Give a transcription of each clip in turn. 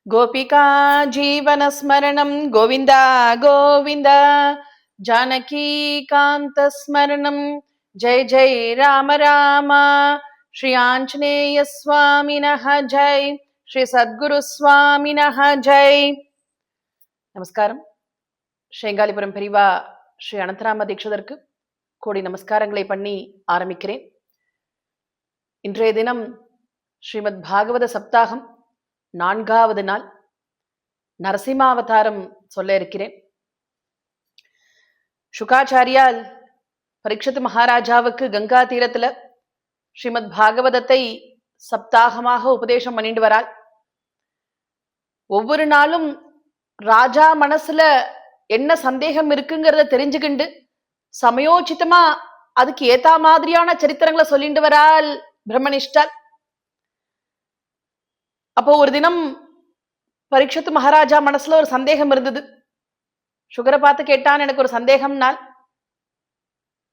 गोपिका जीवनस्मरणं गोविन्द गोविन्द जानकीकान्तस्मरणं जय जय राम राम श्री आञ्जनेय स्वामिनः जय श्री सद्गुरु स्वामिनः जय நமஸ்காரம். ஸ்ரீங்காலிபுரம் பெரிவா ஸ்ரீ அனந்தராம தீட்சிதருக்கு கோடி நமஸ்காரங்களை பண்ணி ஆரம்பிக்கிறேன். இன்றைய தினம் ஸ்ரீமத் பாகவத சப்தாகம் 4வது நாள் நரசிம்மாவதாரம் சொல்ல இருக்கிறேன். சுகாச்சாரியால் பரீட்சித் மகாராஜாவுக்கு கங்கா தீரத்துல ஸ்ரீமத் பாகவதத்தை சப்தாகமாக உபதேசம் பண்ணிட்டு வராள். ஒவ்வொரு நாளும் ராஜா மனசுல என்ன சந்தேகம் இருக்குங்கிறத தெரிஞ்சுக்கிண்டு சமயோச்சிதமா அதுக்கு ஏத்தா மாதிரியான சரித்திரங்களை சொல்லிட்டு வராள் பிரம்மனிஷ்டால். அப்போ ஒரு தினம் பரீட்சித் மகாராஜா மனசுல ஒரு சந்தேகம் இருந்தது. சுகரை பார்த்து கேட்டான், எனக்கு ஒரு சந்தேகம்னால்.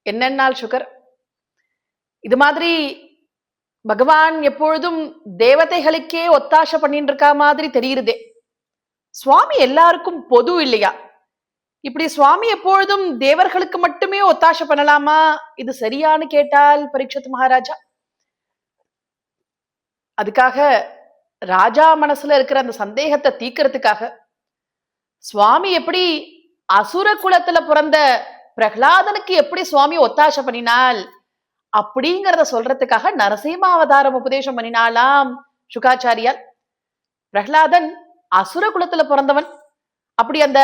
என்னன்னால் சுகர், இது மாதிரி பகவான் எப்பொழுதும் தேவதைகளுக்கே ஒத்தாசை பண்ணிட்டு இருக்கா மாதிரி தெரியுறதே, சுவாமி எல்லாருக்கும் பொது இல்லையா? இப்படி சுவாமி எப்பொழுதும் தேவர்களுக்கு மட்டுமே ஒத்தாசை பண்ணலாமா? இது சரியானு கேட்டால் பரீட்சித் மகாராஜா. அதுக்காக ராஜா மனசுல இருக்கிற அந்த சந்தேகத்தை தீக்கிறதுக்காக சுவாமி எப்படி அசுர குலத்துல பிறந்த பிரகலாதனுக்கு எப்படி சுவாமி ஒத்தாசை பண்ணினால் அப்படிங்கிறத சொல்றதுக்காக நரசிம்மாவதாரம் உபதேசம் பண்ணினாலாம் சுகாச்சாரியால். பிரகலாதன் அசுர குலத்துல பிறந்தவன். அப்படி அந்த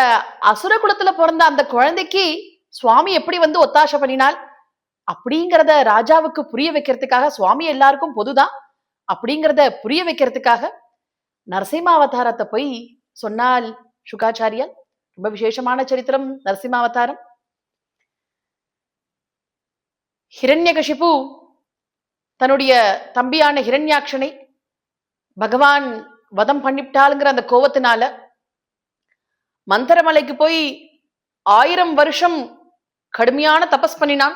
அசுர குலத்துல பிறந்த அந்த குழந்தைக்கு சுவாமி எப்படி ஒத்தாசை பண்ணினால் அப்படிங்கிறத ராஜாவுக்கு புரிய வைக்கிறதுக்காக, சுவாமி எல்லாருக்கும் பொதுதான் அப்படிங்கிறத புரிய வைக்கிறதுக்காக நரசிம்மாவதாரத்தை போய் சொன்னால் சுகாச்சாரியால். ரொம்ப விசேஷமான சரித்திரம் நரசிம்மாவதாரம். ஹிரண்யகசிபு தன்னுடைய தம்பியான ஹிரண்யாட்சனை பகவான் வதம் பண்ணிவிட்டாளுங்கிற அந்த கோவத்தினால மந்திரமலைக்கு போய் 1000 வருஷம் கடுமையான தபஸ் பண்ணினான்.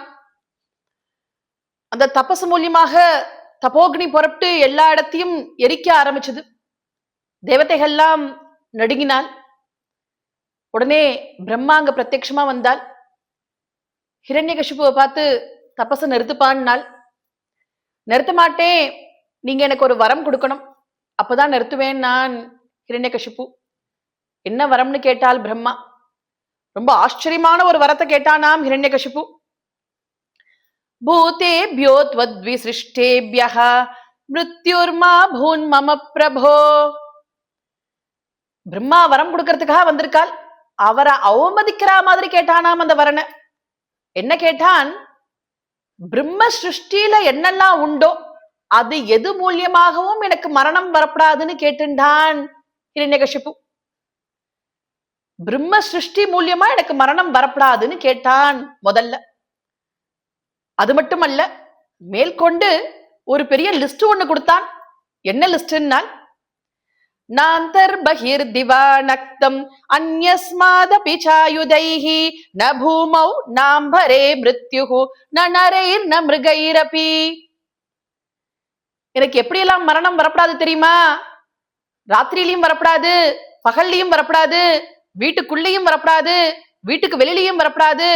அந்த தபஸ் மூலியமாக தபோக்னி புறப்பட்டு எல்லா இடத்தையும் எரிக்க ஆரம்பிச்சது. தேவதைகள்லாம் நடுங்கினாள். உடனே பிரம்மா அங்க பிரத்யட்சமா வந்தாள். ஹிரண்யகசிபுவை பார்த்து தபஸ நிறுத்துப்பான்னாள். நிறுத்த மாட்டேன், நீங்க எனக்கு ஒரு வரம் கொடுக்கணும், அப்பதான் நிறுத்துவேன் நான். ஹிரண்யகசிபு என்ன வரம்னு கேட்டால் பிரம்மா. ரொம்ப ஆச்சரியமான ஒரு வரத்தை கேட்டானாம் ஹிரண்யகசிபு. பூதேபியோ த்வத்விசிருஷ்டேப்யஹ மிருத்யுர்மா பூன் மம பிரபோ. பிரம்மா வரம் கொடுக்கறதுக்காக வந்திருக்காள். அவரை அவமதிக்கிற மாதிரி கேட்டானாம் அந்த வரனை. என்ன கேட்டான்? பிரம்ம சிருஷ்டியில என்னெல்லாம் உண்டோ அது எது மூலியமாகவும் எனக்கு மரணம் வரப்படாதுன்னு கேட்டுண்டான் ஹிரண்யகசிபு. பிரம்ம சிருஷ்டி மூலியமா எனக்கு மரணம் வரப்படாதுன்னு கேட்டான் முதல்ல. அது மட்டுமல்ல, மேற்கொண்டு ஒரு பெரிய லிஸ்ட் ஒண்ணு கொடுத்தான். என்ன லிஸ்ட்னால், நாந்தர் பகிர் திவானக்தம் அன்யஸ்மாதபி சாயுதைஹி ந பூமௌ நாம்பரே மிருத்யுஹு ந நரைர் ந மிருகைரபி. எனக்கு எப்படியெல்லாம் மரணம் வரப்படாது தெரியுமா? ராத்திரியிலையும் வரப்படாது, பகல்லையும் வரப்படாது, வீட்டுக்குள்ளேயும் வரப்படாது, வீட்டுக்கு வெளியிலையும் வரப்படாது,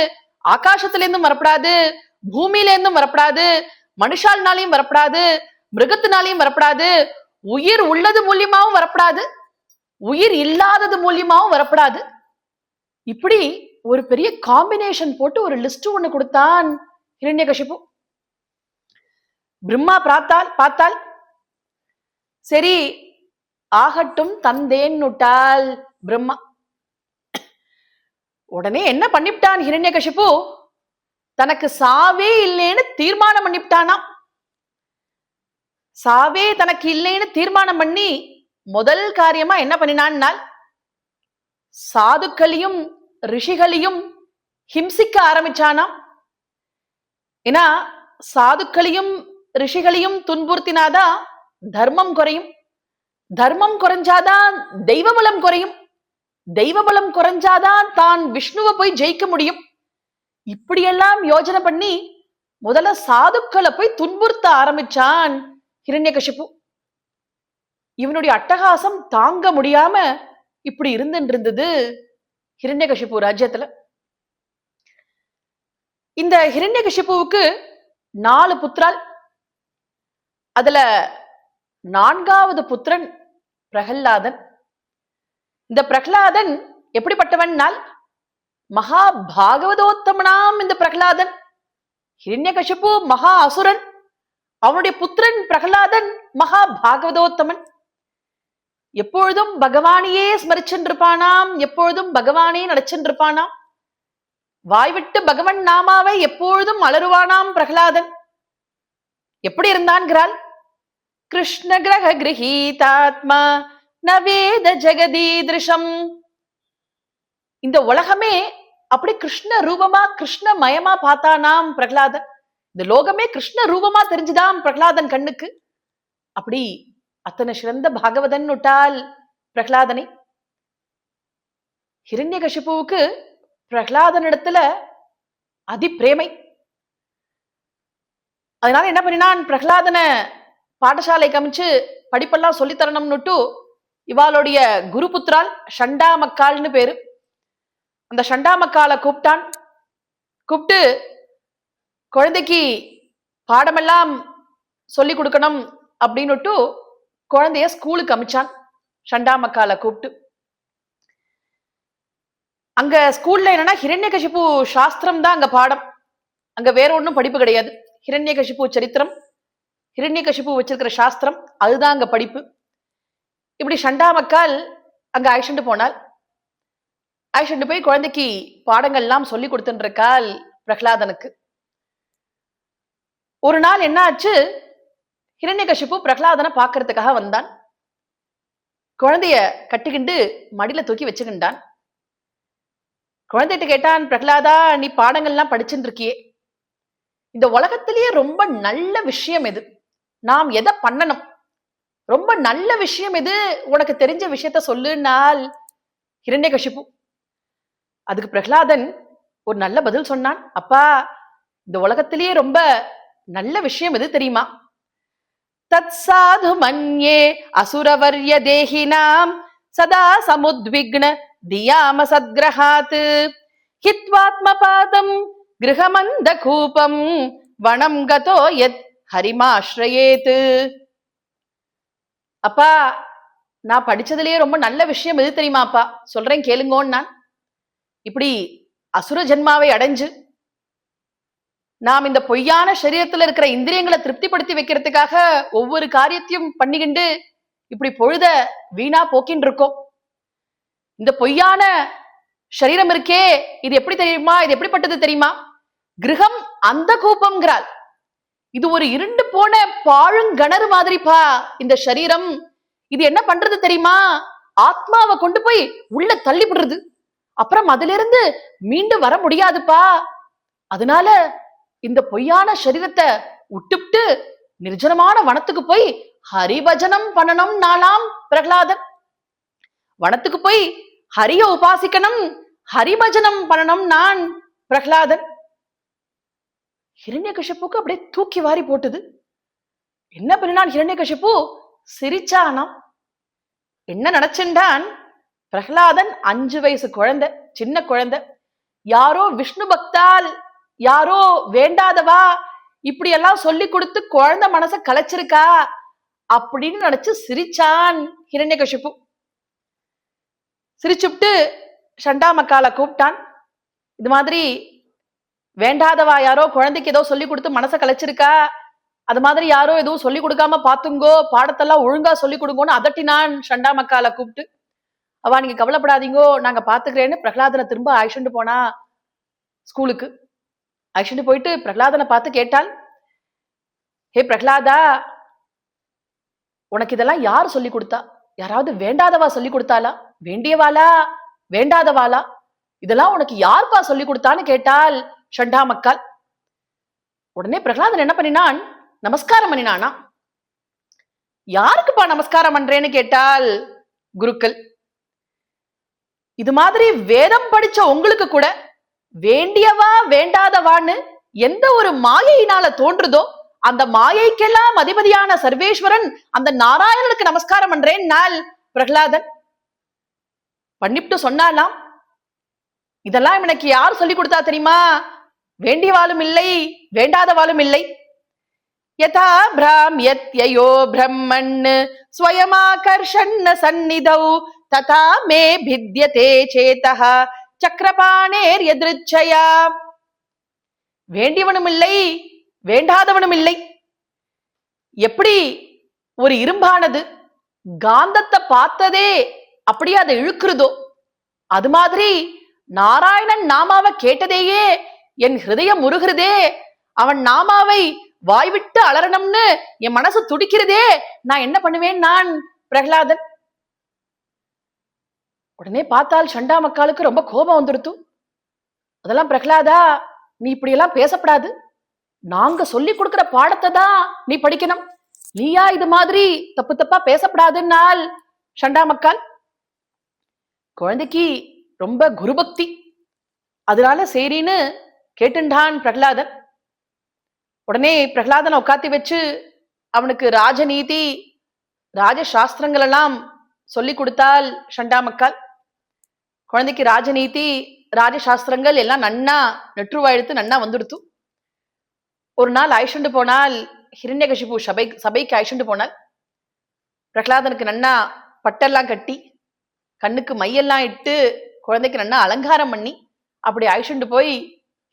ஆகாசத்திலிருந்தும் வரப்படாது, பூமியில இருந்தும் வரப்படாது, மனுஷால்னாலையும் வரப்படாது, மிருகத்தினாலையும் வரப்படாது, உயிர் உள்ளது மூலியமாவும் வரப்படாது, உயிர் இல்லாதது மூலியமாவும் வரப்படாது. இப்படி ஒரு பெரிய காம்பினேஷன் போட்டு ஒரு லிஸ்ட் ஒண்ணு கொடுத்தான் ஹிரண்யகசிபு. பிரம்மா பார்த்தால் சரி ஆகட்டும் தந்தேன்னுட்டால் பிரம்மா. உடனே என்ன பண்ணிவிட்டான் ஹிரண்யகசிபு? தனக்கு சாவே இல்லைன்னு தீர்மானம் பண்ணிவிட்டானாம். சாவே தனக்கு இல்லைன்னு தீர்மானம் பண்ணி முதல் காரியமா என்ன பண்ணினான்னால், சாதுக்களையும் ரிஷிகளையும் ஹிம்சிக்க ஆரம்பிச்சானாம். ஏன்னா சாதுக்களையும் ரிஷிகளையும் துன்புறுத்தினாதான் தர்மம் குறையும், தர்மம் குறைஞ்சாதான் தெய்வ பலம் குறையும், தெய்வ பலம் குறைஞ்சாதான் தான் விஷ்ணுவை போய் ஜெயிக்க முடியும். இப்படியெல்லாம் யோஜனை பண்ணி முதல்ல சாதுக்களை போய் துன்புறுத்த ஆரம்பிச்சான் ஹிரண்யகசிபு. இவனுடைய அட்டகாசம் தாங்க முடியாம இப்படி இருந்தது ஹிரண்யகசிபு ராஜ்யத்துல. இந்த ஹிரண்யகசிபுவுக்கு 4 புத்திரால். அதுல 4வது புத்திரன் பிரகல்லாதன். இந்த பிரகலாதன் எப்படிப்பட்டவனால் மகா பாகவதோத்தமனாம். இந்த பிரகலாதன் ஹிரண்யகசிபு மகா அசுரன், அவனுடைய புத்திரன் பிரகலாதன் மகா பாகவதோத்தமன். எப்பொழுதும் பகவானையே ஸ்மரிச்சென்றிருப்பானாம், எப்பொழுதும் பகவானே நடிச்சென்றிருப்பானாம். வாய்விட்டு பகவன் நாமாவை எப்பொழுதும் அலறுவானாம் பிரகலாதன். எப்படி இருந்தான்கிறாள், கிருஷ்ண கிரக கிரகீதாத்மா நவேத ஜெகதீதிருஷம். இந்த உலகமே அப்படி கிருஷ்ண ரூபமா கிருஷ்ணமயமா பார்த்தானாம் பிரகலாதன். இந்த லோகமே கிருஷ்ண ரூபமா தெரிஞ்சுதாம் பிரகலாதன் கண்ணுக்கு. அப்படி அத்தனை சிறந்த பாகவதன் விட்டால் பிரகலாதனை. ஹிரண்யகசிபுவுக்கு பிரகலாதனிடத்துல அதிப்பிரேமை. அதனால என்ன பண்ணினான், பிரகலாதனை பாடசாலை கமிச்சு படிப்பெல்லாம் சொல்லித்தரணும்னுட்டு இவாளுடைய குருபுத்திரால் சண்டாமக்கால்னு பேரு. அந்த சண்டாமக்காலை கூப்பிட்டான். கூப்பிட்டு குழந்தைக்கு பாடமெல்லாம் சொல்லி கொடுக்கணும் அப்படின்னுட்டு குழந்தைய ஸ்கூலுக்கு அமிச்சான். சண்டாமக்காலை கூப்பிட்டு அங்க ஸ்கூல்ல என்னன்னா ஹிரண்யகசிபு சாஸ்திரம் தான் அங்க பாடம். அங்க வேற ஒன்றும் படிப்பு கிடையாது. ஹிரண்யகசிபு சரித்திரம், ஹிரண்யகசிபு வச்சிருக்கிற சாஸ்திரம், அதுதான் அங்க படிப்பு. இப்படி சண்டாமக்கால் அங்க அழைச்சிட்டு போனால். அழைச்சிட்டு போய் குழந்தைக்கு பாடங்கள் எல்லாம் சொல்லி கொடுத்துருக்கால் பிரகலாதனுக்கு. ஒரு நாள் என்ன ஆச்சு, ஹிரண்யகசிபு பிரகலாதனை பார்க்கறதுக்காக வந்தான். குழந்தைய கட்டிக்கிண்டு மடியில தூக்கி வச்சுக்கின்றான். குழந்தைகிட்ட கேட்டான், பிரகலாதா நீ பாடங்கள்லாம் படிச்சுட்டு இருக்கியே, இந்த உலகத்திலேயே ரொம்ப நல்ல விஷயம் எது, நாம் எதை பண்ணணும், ரொம்ப நல்ல விஷயம் எது, உனக்கு தெரிஞ்ச விஷயத்த சொல்லுனால் ஹிரண்யகசிபு. அதுக்கு பிரகலாதன் ஒரு நல்ல பதில் சொன்னான். அப்பா, இந்த உலகத்திலேயே ரொம்ப நல்ல விஷயம் எது தெரியுமா, தத் சாது மன்யே அசுரவர்ய தேஹினாம் சதா சமுத்விக்ன தியாம சத்கிரஹாத் ஹித்வாத்மபாதம் கிருஹமந்த கூபம் வனம் கதோ யத் ஹரிமாஸ்ரயேத். அப்பா, நான் படிச்சதுலயே ரொம்ப நல்ல விஷயம் எது தெரியுமாப்பா, சொல்றேன் கேளுங்கோன்னு. நான் இப்படி அசுர ஜென்மாவை அடைஞ்சு நாம் இந்த பொய்யான சரீரத்துல இருக்கிற இந்திரியங்களை திருப்திப்படுத்தி வைக்கிறதுக்காக ஒவ்வொரு காரியத்தையும் பண்ணிக்கிண்டு இப்படி பொழுத வீணா போக்கின்னு இருக்கோம். இந்த பொய்யான சரீரம் இருக்கே, இது எப்படி தெரியுமா, இது எப்படிப்பட்டது தெரியுமா, கிரகம் அந்த கூப்பம்ங்கிறாள். இது ஒரு இருண்டு போன பாழுங்கணறு மாதிரிப்பா இந்த சரீரம். இது என்ன பண்றது தெரியுமா, ஆத்மாவை கொண்டு போய் உள்ள தள்ளி விடுறது, அப்புறம் அதுல இருந்து மீண்டு வர முடியாதுப்பா. அதனால இந்த பொய்யான சரீரத்தை விட்டுப்ட்டு நிர்ஜனமான வனத்துக்கு போய் ஹரிபஜனம் பண்ணணும் நாளாம் பிரகலாதன். வனத்துக்கு போய் ஹரிய உபாசிக்கணும், ஹரிபஜனம் பண்ணணும் நான் பிரகலாதன். ஹிரண்யகசிபுக்கு அப்படியே தூக்கி வாரி போட்டுது. என்ன பண்ணினான் ஹிரண்யகசிபு, சிரிச்சானாம். என்ன நினைச்சுட்டான், பிரகலாதன் 5 வயசு குழந்தை, சின்ன குழந்தை, யாரோ விஷ்ணு பக்தால், யாரோ வேண்டாதவா இப்படி எல்லாம் சொல்லி கொடுத்து குழந்தை மனசை கலைச்சிருக்கா அப்படின்னு நினைச்சு சிரிச்சான் ஹிரண்யகசிபு. சிரிச்சுட்டு சண்டாமக்காலை கூப்பிட்டான். இது மாதிரி வேண்டாதவா யாரோ குழந்தைக்கு ஏதோ சொல்லி கொடுத்து மனசை கலைச்சிருக்கா, அது மாதிரி யாரோ எதுவும் சொல்லி கொடுக்காம பாத்துங்கோ, பாடத்தெல்லாம் ஒழுங்கா சொல்லி கொடுங்கோன்னு அதட்டினான் சண்டாமக்காலை கூப்பிட்டு. அவா நீங்க கவலைப்படாதீங்கோ, நாங்க பாத்துக்கிறேன்னு பிரகலாதனை திரும்ப அழைச்சிட்டு போனா ஸ்கூலுக்கு. அழைச்சிட்டு போயிட்டு பிரகலாதனை பார்த்து கேட்டாள், ஹே பிரகலாதா, உனக்கு இதெல்லாம் யார் சொல்லி கொடுத்தா, யாராவது வேண்டாதவா சொல்லி கொடுத்தாளா, வேண்டியவாளா வேண்டாதவாளா, இதெல்லாம் உனக்கு யார்ப்பா சொல்லி கொடுத்தான்னு கேட்டாள் சண்டாமக்கால். உடனே பிரகலாதன் என்ன பண்ணினான், நமஸ்காரம் பண்ணினானா. யாருக்குப்பா நமஸ்காரம் பண்றேன்னு கேட்டால் குருக்கள். இது மாதிரி வேதம் படிச்ச உங்களுக்கு கூட வேண்டியவா வேண்டாதவான்னு எந்த ஒரு மாயையினால தோன்றுதோ அந்த மாயைக்கெல்லாம் அதிபதியான சர்வேஸ்வரன் அந்த நாராயணனுக்கு நமஸ்காரம் பண்றேன் நாள் பிரகலாதன் பண்ணிட்டு சொன்னாலாம். இதெல்லாம் எனக்கு யார் சொல்லி கொடுத்தா தெரியுமா? வேண்டியவாளும் இல்லை, வேண்டாதவாளும் இல்லை. யதா பிராம்யத்யயோ பிரம்மன் ஸ்வயமாகர்ஷன்ன சந்நிதௌ ததா மே பித்யதே சேதஹ சக்கரபாணேர் யத்ருச்சயா. வேண்டியவனும் இல்லை, வேண்டாதவனும் இல்லை. எப்படி ஒரு இரும்பானது காந்தத்தை பார்த்ததே அப்படியே அதை இழுக்கிறதோ, அது மாதிரி நாராயணன் நாமாவை கேட்டதேயே என் ஹிருதயம் உருகிறதே, அவன் நாமாவை வாய்விட்டு அலறணும்னு என் மனசு துடிக்கிறதே, நான் என்ன பண்ணுவேன் நான் பிரகலாதன். உடனே பார்த்தால் சண்டா மக்காளுக்கு ரொம்ப கோபம் வந்துடுத்து. அதெல்லாம் பிரகலாதா, நீ இப்படி எல்லாம் பேசப்படாது, நாங்க சொல்லி கொடுக்கிற பாடத்தை தான் நீ படிக்கணும், நீயா இது மாதிரி தப்பு தப்பா பேசப்படாதுன்னால் சண்டா மக்கால். குழந்தைக்கு ரொம்ப குருபக்தி, அதனால சரின்னு கேட்டுண்டான் பிரகலாதன். உடனே பிரகலாதனை உட்காத்தி வச்சு அவனுக்கு ராஜநீதி ராஜசாஸ்திரங்கள் எல்லாம் சொல்லி கொடுத்தால் சண்டா மக்கால். குழந்தைக்கு ராஜநீதி ராஜசாஸ்திரங்கள் எல்லாம் நன்னா நெற்றுவாயிடுத்து நன்னா வந்துடுத்து. ஒரு நாள் அழிச்சுண்டு போனால், ஹிரண்யகசிபு சபைக்கு அழிச்சுண்டு போனால், பிரகலாதனுக்கு நன்னா பட்டெல்லாம் கட்டி கண்ணுக்கு மையெல்லாம் இட்டு குழந்தைக்கு நன்னா அலங்காரம் பண்ணி அப்படி அழிச்சுண்டு போய்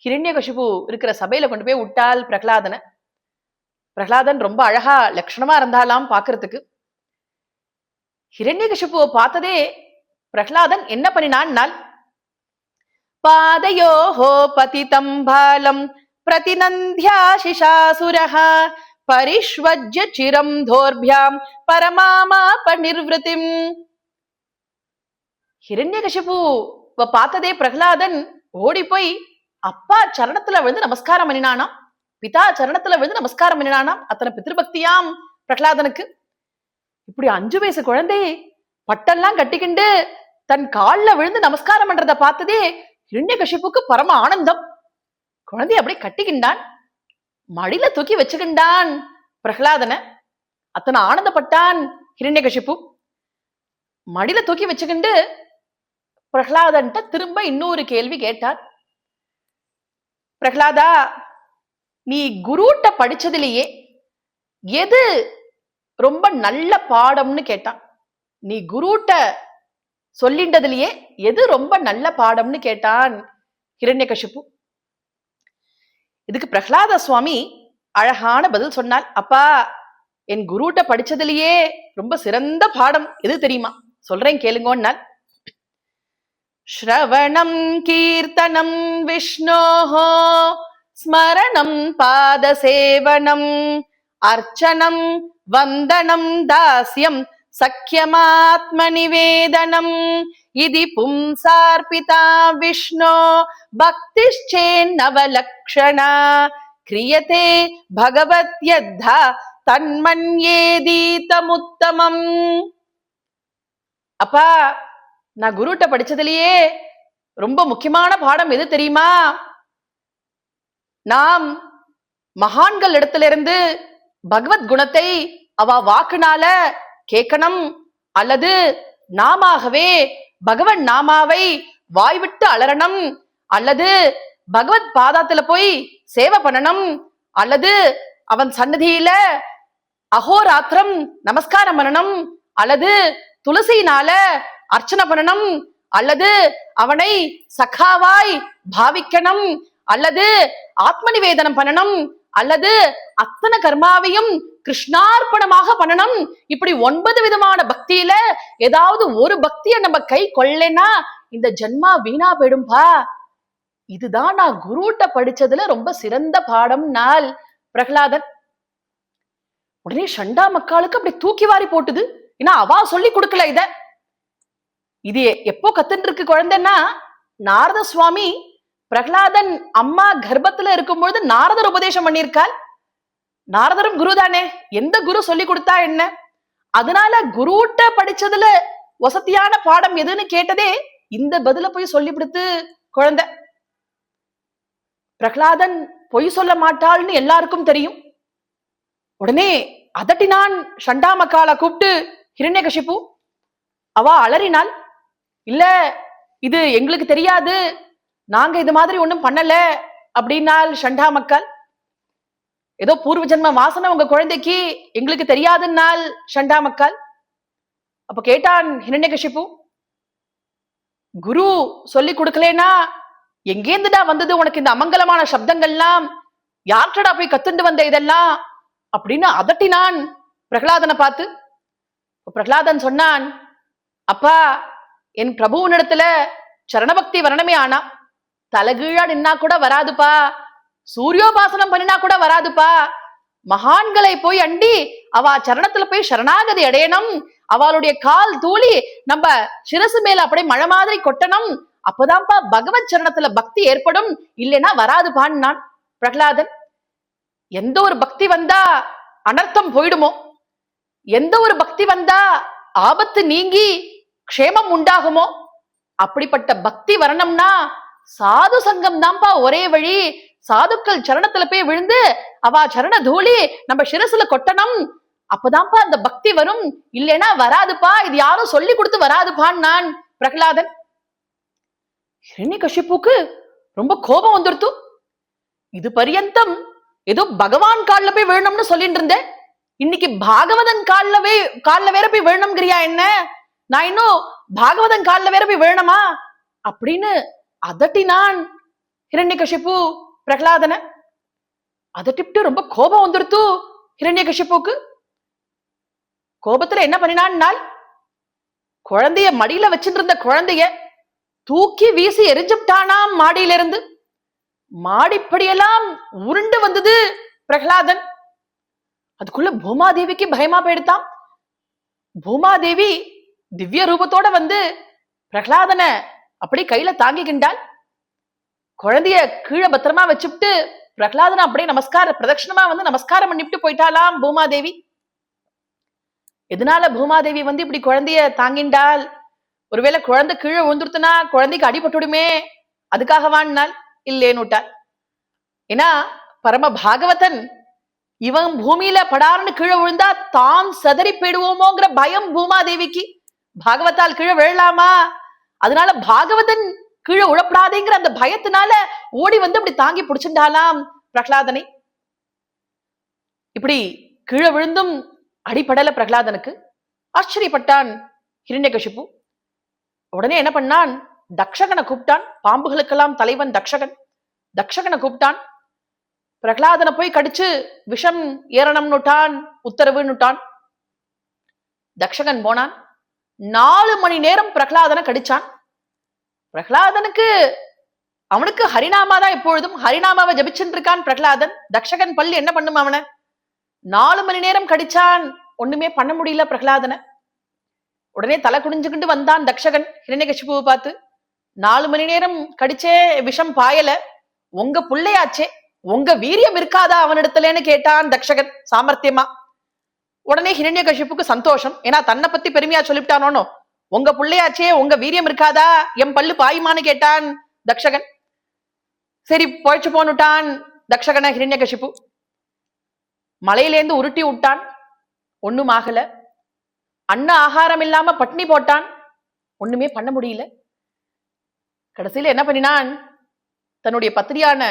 ஹிரண்யகசிபு இருக்கிற சபையில கொண்டு போய் விட்டால் பிரகலாதனை. பிரகலாதன் ரொம்ப அழகா லட்சணமா இருந்தாலாம் பாக்குறதுக்கு. ஹிரண்யகசிபுவை பார்த்ததே பிரகலாதன் என்ன பண்ணினான், பாதயோஹோ பதிதம் பாலம் பிரதிநந்தியாசிஷாசுரஹ பரிஷ்வஜ்ய சிரம் தோர்பியாம் பரமாமாப நிர்வృతిம். ஹிரண்யகசிபு பார்த்ததே பிரகலாதன் ஓடி போய் அப்பா சரணத்துல விழுந்து நமஸ்காரம் பண்ணினானாம், பிதா சரணத்துல விழுந்து நமஸ்காரம் பண்ணினானாம். அத்தனை பித்ருபக்தியாம் பிரகலாதனுக்கு. இப்படி 5 வயசு குழந்தை பட்டெல்லாம் கட்டிக்கிண்டு தன் கால்ல விழுந்து நமஸ்காரம் பண்றத பார்த்ததே ஹிரண்யகசிபுக்கு பரம ஆனந்தம். குழந்தைய அப்படி கட்டிக்கின்றான், மடியில தூக்கி வச்சுக்கின்றான் பிரகலாதனை. அத்தனை ஆனந்தப்பட்டான் ஹிரண்யகசிபு. மடியில தூக்கி வச்சுக்கிண்டு பிரகலாதன்ட்ட திரும்ப இன்னொரு கேள்வி கேட்டார். பிரகலாதா, நீ குருட்ட படிச்சதிலேயே எது ரொம்ப நல்ல பாடம்னு கேட்டான். நீ குருட்ட சொல்லின்றதுலயே எது ரொம்ப நல்ல பாடம்னு கேட்டான் ஹிரண்யகசிபு. இதுக்கு பிரகலாத சுவாமி அழகான பதில் சொன்னார். அப்பா, என் குருட்ட படிச்சதுலயே ரொம்ப சிறந்த பாடம் எது தெரியுமா? சொல்றேன் கேளுங்கன்னார். ஸ்ரவணம் கீர்த்தனம் விஷ்ணோஹோ ஸ்மரணம் பாதசேவனம் அர்ச்சனம் வந்தனம் தாஸ்யம் சக்கியமாத்ம நிவேதனம் இதி பும்சார்பிதா விஷ்ணோ பக்திஷ்சேன்னவலக்ஷணா கிரியதே பகவத்யத்தா தன்மன்யேதீதமுத்தமம். அப்பா, நான் குருட்ட படிச்சதுலயே ரொம்ப முக்கியமான பாடம் எது தெரியுமா? நாம் மகான்கள் இடத்துல இருந்து பகவத் குணத்தை அவ வாக்குனால கேட்கணும், அல்லது நாமாகவே பகவன் நாமாவை வாய்விட்டு அலறணும், அல்லது பகவத் பாதத்துல போய் சேவை பண்ணணும், அல்லது அவன் சன்னதியில அகோராத்திரம் நமஸ்காரம் பண்ணணும், அல்லது துளசியினால அர்ச்சனை பண்ணணும், அல்லது அவனை சகாவாய் பாவிக்கணும், அல்லது ஆத்ம நிவேதனம் பண்ணணும், அல்லது அத்தனை கர்மாவையும் கிருஷ்ணார்ப்பணமாக பண்ணணும். இப்படி 9 விதமான பக்தியில ஏதாவது ஒரு பக்தியை நம்ம கை கொள்ளனா இந்த ஜன்மா வீணா போயிடும்பா. இதுதான் நான் குருட்ட படிச்சதுல ரொம்ப சிறந்த பாடம் நாள் பிரகலாதன். உடனே சண்டா மக்காளுக்கு அப்படி தூக்கி வாரி போட்டுது. ஏன்னா அவா சொல்லி கொடுக்கல இத. இது எப்போ கத்துட்டு இருக்கு குழந்தைன்னா, நாரத சுவாமி பிரகலாதன் அம்மா கர்ப்பத்துல இருக்கும்பொழுது நாரதர் உபதேசம் பண்ணியிருக்காள். நாரதரும் குரு தானே, எந்த குரு சொல்லி கொடுத்தா என்ன? அதனால குருட்ட படிச்சதுல வசதியான பாடம் எதுன்னு கேட்டதே இந்த பதில போய் சொல்லி கொடுத்து குழந்தை. பிரகலாதன் பொய் சொல்ல மாட்டாள்னு எல்லாருக்கும் தெரியும். உடனே அதட்டினான் சண்டாமக்கால கூப்பிட்டு ஹிரண்யகசிபு. அவ அலறினாள். இல்ல, இது எங்களுக்கு தெரியாது, நாங்க இது மாதிரி ஒண்ணும் பண்ணல அப்படின்னால் சண்டாமக்கால். ஏதோ பூர்வ ஜென்ம வாசனை உங்க குழந்தைக்கு, எங்களுக்கு தெரியாதுன்னால் சண்டாமக்கால். அப்ப கேட்டான் ஹிரண்யகசிபு, குரு சொல்லி கொடுக்கலனா எங்கேந்துடா வந்தது உனக்கு இந்த அமங்கலமான சப்தங்கள்லாம், யார்டா போய் கத்துண்டு வந்த இதெல்லாம் அப்படின்னு அதட்டினான் பிரகலாதனை பார்த்து. பிரகலாதன் சொன்னான், அப்பா, என் பிரபுவனிடத்துல சரணபக்தி வரணமே ஆனா தலகீழா நின்னா கூட வராதுப்பா, சூரியோபாசனம் பண்ணினா கூட வராதுப்பா. மகான்களை போய் அண்டி அவ சரணத்துல போய் சரணாகதி அடையணும், அவளுடைய கால் தூளி நம்ம சிரசு மேல அப்படியே மழை மாதிரி கொட்டணும், அப்பதான்ப்பா பகவத் சரணத்துல பக்தி ஏற்படும், இல்லைன்னா வராதுப்பான்னு நான். பிரகலாதன், எந்த ஒரு பக்தி வந்தா அனர்த்தம் போயிடுமோ, எந்த ஒரு பக்தி வந்தா ஆபத்து நீங்கி க்ஷேமம் உண்டாகுமோ, அப்படிப்பட்ட பக்தி வரணும்னா சாது சங்கம் தான்ப்பா ஒரே வழி. சாதுக்கள் சரணத்துல போய் விழுந்து அவ சரண தூளி நம்ம சிரசுல கொட்டணும், அப்பதான்ப்பா அந்த பக்தி வரும், இல்லைன்னா வராதுப்பா, இது யாரும் சொல்லி கொடுத்து வராதுப்பான் நான். பிரகலாதன். ஹிரண்யகசிபுக்கு ரொம்ப கோபம் வந்துருத்து. இது பரியந்தம் ஏதோ பகவான் கால்ல போய் விழணும்னு சொல்லிட்டு இருந்தேன், இன்னைக்கு பாகவதன் கால்ல வேற போய் விழணும்ங்கிறியா என்ன? நான் இன்னும் பாகவதன் கால்ல வேற போய் விழணுமா அப்படின்னு அதட்டினான் ஹிரண்யகசிபு பிரகலாதன. அதட்டிப்டு ரொம்ப கோபம் வந்துருத்து ஹிரண்யகசிபுக்கு. கோபத்துல என்ன பண்ணினான், குழந்தைய மடியில வச்சுட்டு இருந்த குழந்தைய தூக்கி வீசி எரிஞ்சுட்டானாம் மாடியில இருந்து. மாடிப்படியெல்லாம் உருண்டு வந்தது பிரகலாதன். அதுக்குள்ள பூமாதேவிக்கு பயமா போயிடுத்தான். பூமாதேவி திவ்ய ரூபத்தோட வந்து பிரகலாதனை அப்படி கையில தாங்கிக்கின்றாள். குழந்தைய கீழே பத்திரமா வச்சுட்டு பிரகலாதனை அப்படியே பிரதட்சணமா வந்து நமஸ்காரம் பண்ணிவிட்டு போயிட்டாலாம் பூமாதேவி. எதனால பூமாதேவி வந்து இப்படி குழந்தைய தாங்கின்றாள்? ஒருவேளை குழந்தை கீழே விழுந்துருத்துனா குழந்தைக்கு அடிபட்டுடுமே, அதுக்காக வாழ்நாள் இல்லேன்னு விட்டாள். ஏன்னா பரம பாகவதன் இவன் பூமியில படார்னு கீழே விழுந்தா தான் சதறி போயிடுவோமோங்கிற பயம் பூமாதேவிக்கு. பாகவத்தால் கீழே விழலாமா, அதனால பாகவதன் கீழே உழப்படாதேங்கிற அந்த பயத்தினால ஓடி வந்து அப்படி தாங்கி பிடிச்சுட்டாலாம் பிரகலாதனை. இப்படி கீழே விழுந்தும் அடிப்படல பிரகலாதனுக்கு. ஆச்சரியப்பட்டான் ஹிரண்யகசிபு. உடனே என்ன பண்ணான், தக்ஷகனை கூப்பிட்டான். பாம்புகளுக்கெல்லாம் தலைவன் தக்ஷகன். தக்ஷகனை கூப்பிட்டான். பிரகலாதனை போய் கடிச்சு விஷம் ஏறணும்னுட்டான், உத்தரவுன்னுட்டான். தக்ஷகன் போனான். 4 மணி நேரம் பிரகலாதனை கடிச்சான். பிரகலாதனுக்கு அவனுக்கு ஹரிநாமா தான் எப்பொழுதும், ஹரிநாமாவை ஜபிச்சுட்டு இருக்கான் பிரகலாதன். தக்ஷகன் பள்ளி என்ன பண்ணும் அவனை? 4 மணி நேரம் கடிச்சான், ஒண்ணுமே பண்ண முடியல பிரகலாதனை. உடனே தலை குடிஞ்சுக்கிட்டு வந்தான் தக்ஷகன் ஹிரண்யகசிபுவை பார்த்து. 4 மணி நேரம் கடிச்சே விஷம் பாயல, உங்க புள்ளையாச்சே, உங்க வீரியம் இருக்காதா அவனிடத்துலன்னு கேட்டான் தக்ஷகன் சாமர்த்தியமா. உடனே ஹிரண்யகசிபுக்கு சந்தோஷம், ஏன்னா தன்னை பத்தி பெருமையா சொல்லிவிட்டானோ. உங்க புள்ளையாச்சே, உங்க வீரியம் இருக்காதா, என் பல்லு பாயுமான்னு கேட்டான் தக்ஷகன். சரி போயிச்சு போனுட்டான் தக்ஷகன ஹிரண்யகசிபு. மலையிலேந்து உருட்டி விட்டான், ஒண்ணும் ஆகல. அன்ன ஆகாரம் இல்லாம பட்னி போட்டான், ஒண்ணுமே பண்ண முடியல. கடைசியில என்ன பண்ணினான், தன்னுடைய பத்னியான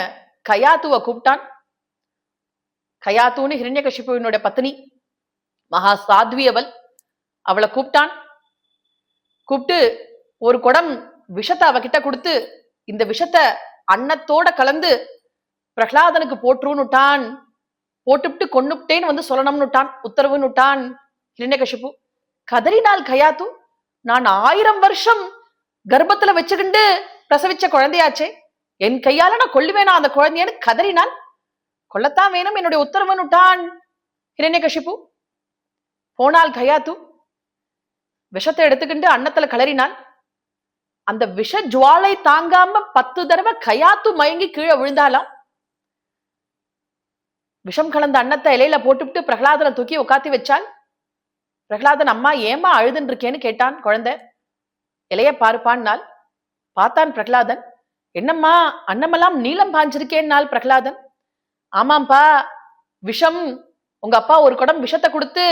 கயாத்துவ கூப்பிட்டான். கயாத்துன்னு ஹிரண்யகசிபுவினுடைய பத்னி, மகா சாத்வி அவள். அவளை கூப்பிட்டான். கூப்பிட்டு ஒரு குடம் விஷத்தை அவகிட்ட கொடுத்து, இந்த விஷத்தை அன்னத்தோட கலந்து பிரகலாதனுக்கு போட்டுருன்னுட்டான், போட்டுவிட்டு கொன்னுட்டேன்னு வந்து சொல்லணும்னுட்டான், உத்தரவுன்னுட்டான் ஹிரண்யகசிபு. கதறினாள் கயாத்து. நான் 1000 வருஷம் கர்ப்பத்துல வச்சுக்கிண்டு பிரசவிச்ச குழந்தையாச்சே, என் கையால நான் கொல்லுவேனா அந்த குழந்தையன்னு கதறினாள். கொல்லத்தான் வேணும், என்னுடைய உத்தரவுன்னுட்டான் ஹிரண்யகசிபு. போனாள் கயாத்து. விஷத்தை எடுத்துக்கிண்டு அன்னத்துல கலறினாள். அந்த விஷ ஜுவாலை தாங்காம 10 தடவை கயாத்து மயங்கி கீழே விழுந்தாலாம். விஷம் கலந்த அன்னத்தை இலையில போட்டுவிட்டு பிரகலாதனை தூக்கி உட்காத்தி வச்சாள். பிரகலாதன், அம்மா ஏமா அழுதுன்னு இருக்கேன்னு கேட்டான் குழந்தை. இலைய பாருப்பான்னாள். பார்த்தான் பிரகலாதன். என்னம்மா அன்னமெல்லாம் நீளம் பாஞ்சிருக்கேன்னாள் பிரகலாதன். ஆமாம்பா, விஷம் உங்க அப்பா ஒரு குடம் விஷத்தை கொடுத்து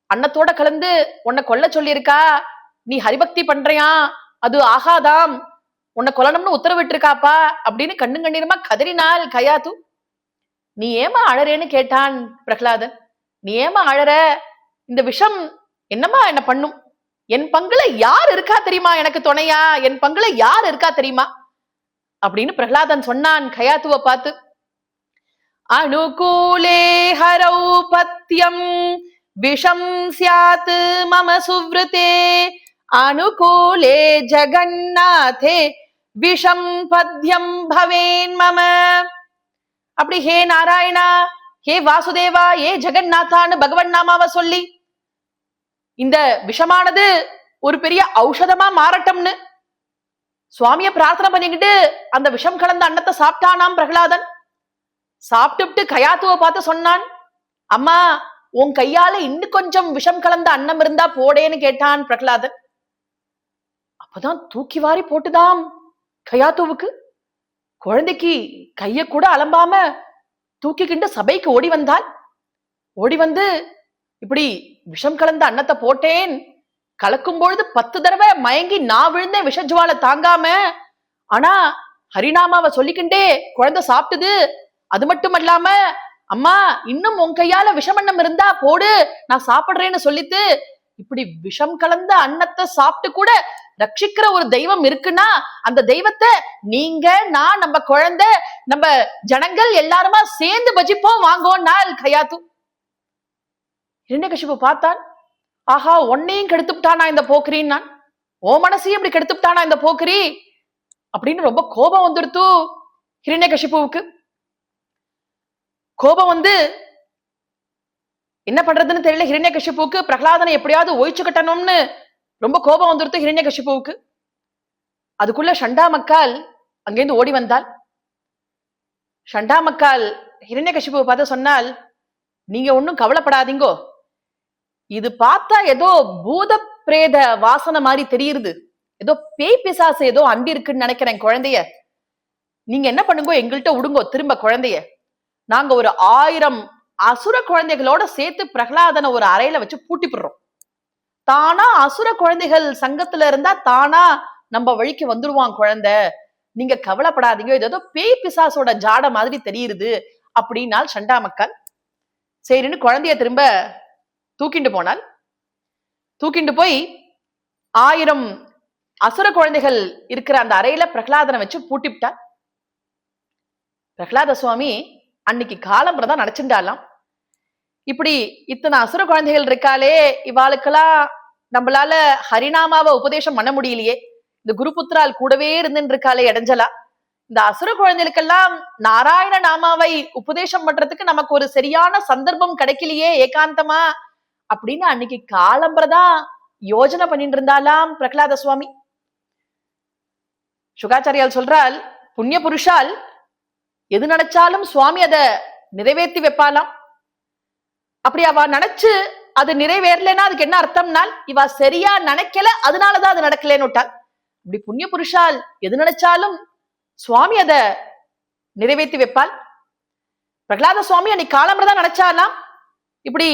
அன்னத்தோட கலந்து உன்னை கொல்ல சொல்லியிருக்கா, நீ ஹரிபக்தி பண்றியா, அது ஆகாதாம், உன்னை கொல்லணும்னு உத்தரவிட்டு இருக்காப்பா அப்படின்னு கண்ணு கண்ணீரமா கதறினாள் கயாத்து. நீ ஏமா அழறேன்னு கேட்டான் பிரகலாதன். நீ ஏமா அழற, இந்த விஷம் என்னமா என்ன பண்ணும், என் பங்குல யார் இருக்கா தெரியுமா, எனக்கு துணையா என் பங்குல யார் இருக்கா தெரியுமா அப்படின்னு பிரகலாதன் சொன்னான் கயாத்துவ பார்த்து. அனுகூலே ஹரௌ பத்யம் விஷம் ஸ்யாத் மம சுவ்ருதே அனுகூலே ஜகன்னாதே விஷம் பத்யம் பவேன் மம. அப்படி ஹே நாராயணா, ஹே வாசுதேவா, ஏ ஜெகநாதான்னு பகவன் நாமாவை சொல்லி இந்த விஷமானது ஒரு பெரிய ஔஷதமா மாறட்டும்னு சுவாமிய பிரார்த்தனை பண்ணிக்கிட்டு அந்த விஷம் கலந்த அன்னத்தை சாப்பிட்டானாம் பிரகலாதன். சாப்பிட்டு கயாத்துவ பார்த்து சொன்னான், அம்மா உன் கையால இன்னும் கொஞ்சம் விஷம் கலந்த அன்னம் இருந்தா போடேன்னு கேட்டான் பிரகலாதன். அப்பதான் தூக்கி வாரி போட்டுதாம் கயாத்துவுக்கு. குழந்தைக்கு கைய கூட அலம்பாம தூக்கிக்கிண்டு சபைக்கு ஓடி வந்தாள். ஓடி வந்து இப்படி விஷம் கலந்த அன்னத்தை போட்டேன், கலக்கும் பொழுது 10 தடவை மயங்கி நான் விழுந்தேன் விஷஜுவால தாங்காம, ஆனா ஹரிநாமாவை சொல்லிக்கிண்டே குழந்தை சாப்பிட்டுது. அது மட்டும் அல்லாம அம்மா இன்னும் உன் கையால விஷமன்னம் இருந்தா போடு நான் சாப்பிடுறேன்னு சொல்லிட்டு இப்படி விஷம் கலந்த அன்னத்தை சாப்பிட்டு கூட ரட்சிக்கிற ஒரு தெய்வம் இருக்குன்னா அந்த தெய்வத்தை நீங்க நான் நம்ம குழந்தை நம்ம ஜனங்கள் எல்லாருமா சேர்ந்து பஜிப்போம் வாங்கோன்னாள் கயாத்து. ஹிரண்யகசிபு பார்த்தான், ஆஹா உன்னையும் கெடுத்துட்டானா இந்த போக்கிரின்னு, நான் ஓ மனசையும் இப்படி கெடுத்துட்டானா இந்த போக்கிரி அப்படின்னு ரொம்ப கோபம் வந்துடுத்து ஹிரண்யகசிபுவுக்கு. கோபம் வந்து என்ன பண்றதுன்னு தெரியல ஹிரண்யகசிபுவுக்கு. பிரகலாதனை எப்படியாவது ஒழிச்சு கட்டணும்னு ரொம்ப கோபம் வந்துடுத்து ஹிரண்யகசிபுவுக்கு. அதுக்குள்ள சண்டாமக்கால் அங்கேருந்து ஓடி வந்தாள். சண்டாமக்கால் ஹிரண்யகசிபுவை பார்த்து சொன்னால், நீங்க ஒன்னும் கவலைப்படாதீங்கோ, இது பார்த்தா ஏதோ பூத பிரேத வாசனை மாதிரி தெரியுது, ஏதோ பேய் பிசாசு ஏதோ அண்டி இருக்குன்னு நினைக்கிறேன் குழந்தைய. நீங்க என்ன பண்ணுங்கோ, எங்கள்கிட்ட விடுங்கோ திரும்ப குழந்தைய. நாங்க ஒரு 1000 அசுர குழந்தைகளோட சேர்த்து பிரகலாதனை ஒரு அறையில வச்சு பூட்டி போடுறோம். தானா அசுர குழந்தைகள் சங்கத்துல இருந்தா தானா நம்ம வழிக்கு வந்துருவான் குழந்தை, நீங்க கவலைப்படாதீங்க, ஏதோ பேய் பிசாசோட ஜாட மாதிரி தெரியுது அப்படின்னால் சண்டாமக்கால். சரின்னு குழந்தைய திரும்ப தூக்கிண்டு போனால். தூக்கிண்டு போய் 1000 அசுர குழந்தைகள் இருக்கிற அந்த அறையில பிரகலாதனை வச்சு பூட்டிவிட்டார். பிரகலாத சுவாமி அன்னைக்கு காலம்பரதான் நினைச்சுட்டாலாம், இப்படி இத்தனை அசுர குழந்தைகள் இருக்காளே, இவாளுக்கெல்லாம் நம்மளால ஹரிநாமாவை உபதேசம் பண்ண முடியலையே, இந்த குருபுத்திரால் கூடவே இருந்துன்னு இருக்காளே இடைஞ்சலா, இந்த அசுர குழந்தைகளுக்கெல்லாம் நாராயண நாமாவை உபதேசம் பண்றதுக்கு நமக்கு ஒரு சரியான சந்தர்ப்பம் கிடைக்கலையே ஏகாந்தமா அப்படின்னு அன்னைக்கு காலம்பரதான் யோஜனை பண்ணிட்டு இருந்தாலாம் பிரகலாத சுவாமி. சுகாச்சாரியால் சொல்றால், புண்ணிய புருஷால் எது நினைச்சாலும் சுவாமி அதை நிறைவேற்றி வைப்பாலாம். அப்படி அவ நினைச்சு அது நிறைவேறலன்னா அதுக்கு என்ன அர்த்தம்னால், இவ சரியா நினைக்கல அதனாலதான் அது நடக்கலன்னு விட்டாள். இப்படி புண்ணிய புருஷால் எது நினைச்சாலும் சுவாமி அதை நிறைவேற்றி வைப்பாள். பிரகலாத சுவாமி அன்னைக்கு காலம்பரதான் நினைச்சாலாம், இப்படி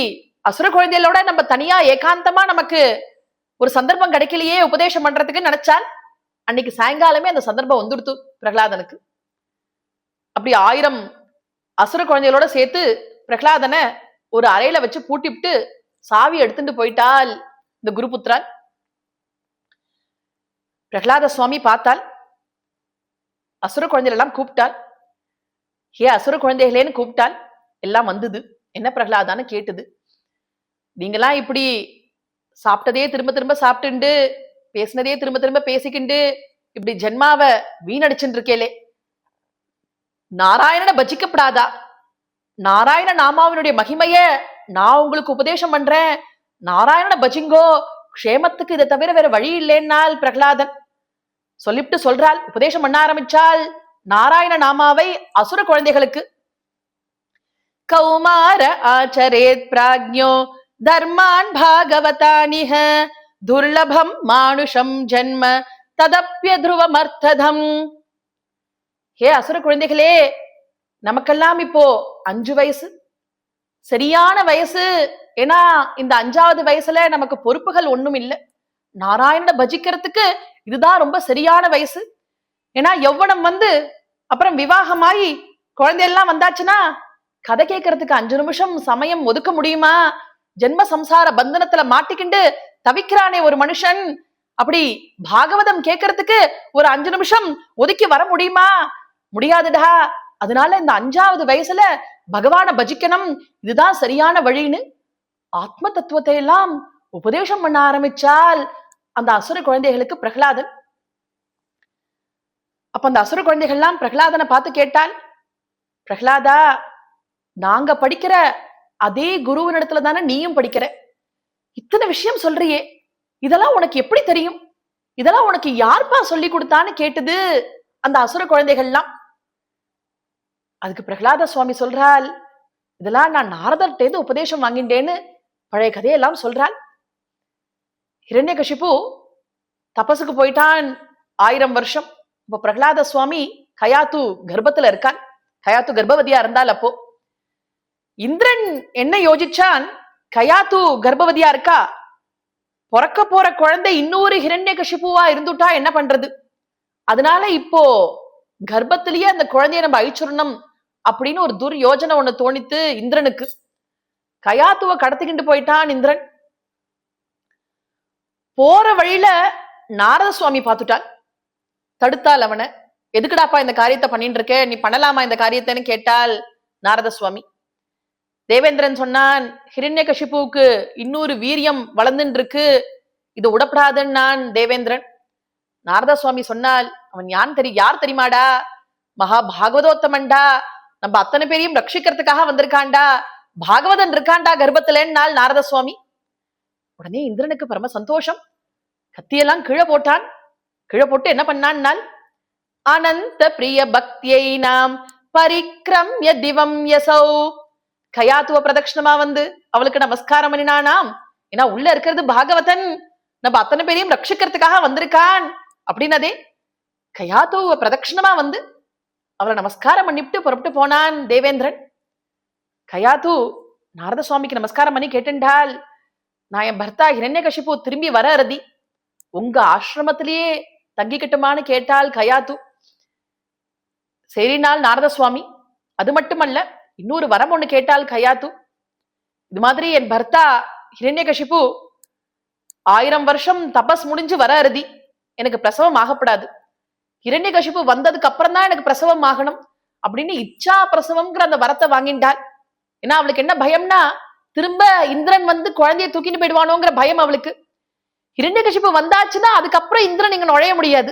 அசுர குழந்தைகளோட நம்ம தனியா ஏகாந்தமா நமக்கு ஒரு சந்தர்ப்பம் கிடைக்கலையே உபதேசம் பண்றதுக்கு நினைச்சால். அன்னைக்கு சாயங்காலமே அந்த சந்தர்ப்பம் வந்துடுத்து பிரகலாதனுக்கு. அப்படி 1000 அசுர குழந்தைகளோட சேர்த்து பிரகலாதனை ஒரு அறையில வச்சு பூட்டிவிட்டு சாவி எடுத்துட்டு போயிட்டால் இந்த குருபுத்திரால். பிரகலாத சுவாமி பார்த்தால், அசுர குழந்தைகள் எல்லாம் கூப்பிட்டாள். ஏ அசுர குழந்தைகளேன்னு கூப்பிட்டாள். எல்லாம் வந்தது. என்ன பிரகலாதான்னு கேட்டுது. நீங்களாம் இப்படி சாப்பிட்டதே திரும்ப திரும்ப சாப்பிட்டுண்டு பேசினதே திரும்ப திரும்ப பேசிக்கிண்டு இப்படி ஜென்மாவை வீணடிச்சுட்டு இருக்கேலே, நாராயணனை பஜிக்கப்படாதா? நாராயண நாமாவினுடைய மகிமைய நான் உங்களுக்கு உபதேசம் பண்றேன், நாராயண பஜிங்கோ, க்ஷேமத்துக்கு இதை தவிர வேற வழி இல்லைன்னால் பிரகலாதன் சொல்லிவிட்டு சொல்றாள். உபதேசம் பண்ண ஆரம்பிச்சால் நாராயண நாமாவை அசுர குழந்தைகளுக்கு. கௌமார ஆச்சரேத் பிராஜ்ஞோ தர்மான் பாகவதானிஹ துர்லபம் மானுஷம் ஜன்ம ததப்ய துருவமர்த்ததம். ஹே அசுர குழந்தைகளே, நமக்கெல்லாம் இப்போ 5 வயசு, சரியான வயசு. ஏன்னா இந்த 5வது வயசுல நமக்கு பொறுப்புகள் ஒண்ணும் இல்லை. நாராயணனை பஜிக்கிறதுக்கு இதுதான் ரொம்ப சரியான வயசு. ஏன்னா யௌவனம் வந்து அப்புறம் விவாகமாயி குழந்தையெல்லாம் வந்தாச்சுன்னா கதை கேட்கறதுக்கு 5 நிமிஷம் சமயம் ஒதுக்க முடியுமா? ஜென்ம சம்சார பந்தனத்துல மாட்டிக்கிண்டு தவிக்கிறானே ஒரு மனுஷன், அப்படி பாகவதம் கேட்கறதுக்கு ஒரு 5 நிமிஷம் ஒதுக்கி வர முடியுமா? முடியாதுடா. அதனால இந்த 5வது வயசுல பகவான பஜிக்கணும், இதுதான் சரியான வழின்னு ஆத்ம தத்துவத்தை எல்லாம் உபதேசம் பண்ண ஆரம்பிச்சால் அந்த அசுர குழந்தைகளுக்கு பிரகலாதன். அப்ப அந்த அசுர குழந்தைகள்லாம் பிரகலாதனை பார்த்து கேட்டால், பிரகலாதா, நாங்க படிக்கிற அதே குருவின் இடத்துல தானே நீயும் படிக்கிற, இத்தனை விஷயம் சொல்றியே, இதெல்லாம் உனக்கு எப்படி தெரியும்? இதெல்லாம் உனக்கு யார்ப்பா சொல்லி கொடுத்தான்னு கேட்டது அந்த அசுர குழந்தைகள்லாம். அதுக்கு பிரகலாத சுவாமி சொல்றாள், இதெல்லாம் நான் நாரதர்கிட்ட உபதேசம் வாங்கிட்டேன்னு பழைய கதையெல்லாம் சொல்றாள். ஹிரண்யகசிபு தபசுக்கு போயிட்டான் 1000 வருஷம். இப்ப பிரகலாத சுவாமி கயாத்து கர்ப்பத்துல இருக்கான். கயாத்து கர்ப்பவதியா இருந்தால் அப்போ இந்திரன் என்ன யோசிச்சான், கயாத்து கர்ப்பவதியா இருக்கா, பிறக்க போற குழந்தை இன்னொரு ஹிரண்யகசிபுவா இருந்துட்டா என்ன பண்றது? அதனால இப்போ கர்ப்பத்திலேயே அந்த குழந்தைய நம்ம அழிச்சுடணும் அப்படின்னு ஒரு துர்யோஜனை ஒண்ணு தோணித்து இந்திரனுக்கு. கயாத்துவ கடத்திக்கிட்டு போயிட்டான் இந்திரன். போற வழியில நாரத சுவாமி பார்த்துட்டான். தடுத்தால் அவனை, எதுக்குடாப்பா இந்த காரியத்தை பண்ணிட்டு இருக்க, நீ பண்ணலாமா இந்த காரியத்தைன்னு கேட்டால் நாரத சுவாமி. தேவேந்திரன் சொன்னான், ஹிரண்யகசிபுவுக்கு இன்னொரு வீரியம் வளர்ந்துட்டு இருக்கு, இது உடப்படாதுன்னு நான் தேவேந்திரன். நாரத சுவாமி சொன்னால், அவன் யார் தெரியுமாடா, மகா பாகவதோத்தமன்டா, நம்ம அத்தனை பேரையும் ரட்சிக்கிறதுக்காக வந்திருக்காண்டா, பாகவதன் இருக்காண்டா கர்ப்பத்திலன்னாள் நாரத சுவாமி. உடனே இந்திரனுக்கு பரம சந்தோஷம். கத்தியெல்லாம் கீழே போட்டான். கீழே போட்டு என்ன பண்ணான்னால், அனந்த பிரிய பக்தியை நாம் பரிக்ரம்ய திவம் யசௌ, கயாத்துவ பிரதட்சணமா வந்து அவளுக்கு நமஸ்காரம் பண்ணினானாம். ஏன்னா உள்ள இருக்கிறது பாகவதன், நம்ம அத்தனை பேரையும் ரட்சிக்கிறதுக்காக வந்திருக்கான் அப்படின்னதே கயாத்துவ பிரதட்சணமா வந்து அவளை நமஸ்காரம் பண்ணிவிட்டு புறப்பட்டு போனான் தேவேந்திரன். கயாத்து நாரத சுவாமிக்கு நமஸ்காரம் பண்ணி கேட்டுண்டால், நான் என் பர்த்தா ஹிரண்யகசிபு திரும்பி வர அருதி உங்க ஆசிரமத்திலேயே தங்கிக்கிட்டுமான்னு கேட்டால் கயாத்து. சரினால் நாரத சுவாமி. அது மட்டுமல்ல, இன்னொரு வரம் ஒண்ணு கேட்டால் கயாத்து. இது மாதிரி என் பர்த்தா ஹிரண்யகசிபு 1000 வருஷம் தபஸ் முடிஞ்சு வர அருதி, எனக்கு பிரசவம் ஆகப்படாது, ஹிரண்யகசிபு வந்ததுக்கு அப்புறம் தான் எனக்கு பிரசவம் ஆகணும் அப்படின்னு இச்சா பிரசவம்ங்கிற அந்த வரத்தை வாங்கிட்டாள். ஏன்னா அவளுக்கு என்ன பயம்னா, திரும்ப இந்திரன் வந்து குழந்தைய தூக்கிட்டு போயிடுவானோங்கிற பயம் அவளுக்கு. ஹிரண்யகசிபு வந்தாச்சுன்னா அதுக்கப்புறம் இந்திரன் இங்க நுழைய முடியாது.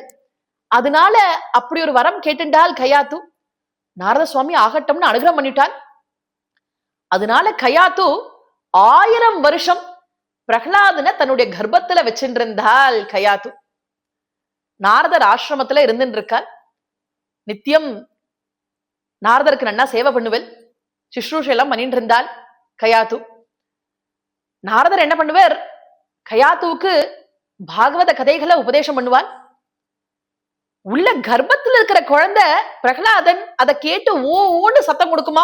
அதனால அப்படி ஒரு வரம் கேட்டுண்டால் கயாத்து. நாரத சுவாமி ஆகட்டும்னு அனுகிரகம் பண்ணிட்டாள். அதனால கயாத்து 1000 வருஷம் பிரகலாதனை தன்னுடைய கர்ப்பத்துல வச்சிருந்தால் கயாத்து. நாரதர் ஆசிரமத்துல இருந்துட்டு இருக்காள். நித்தியம் நாரதருக்கு நன்னா சேவை பண்ணுவல், சுஷ்ரூஷை எல்லாம் பண்ணிட்டு இருந்தால் கயாத்து. நாரதர் என்ன பண்ணுவார், கயாத்துவுக்கு பாகவத கதைகளை உபதேசம் பண்ணுவாள். உள்ள கர்ப்பத்தில் இருக்கிற குழந்தை பிரகலாதன் அதை கேட்டு ஊன்னு சத்தம் கொடுக்குமா.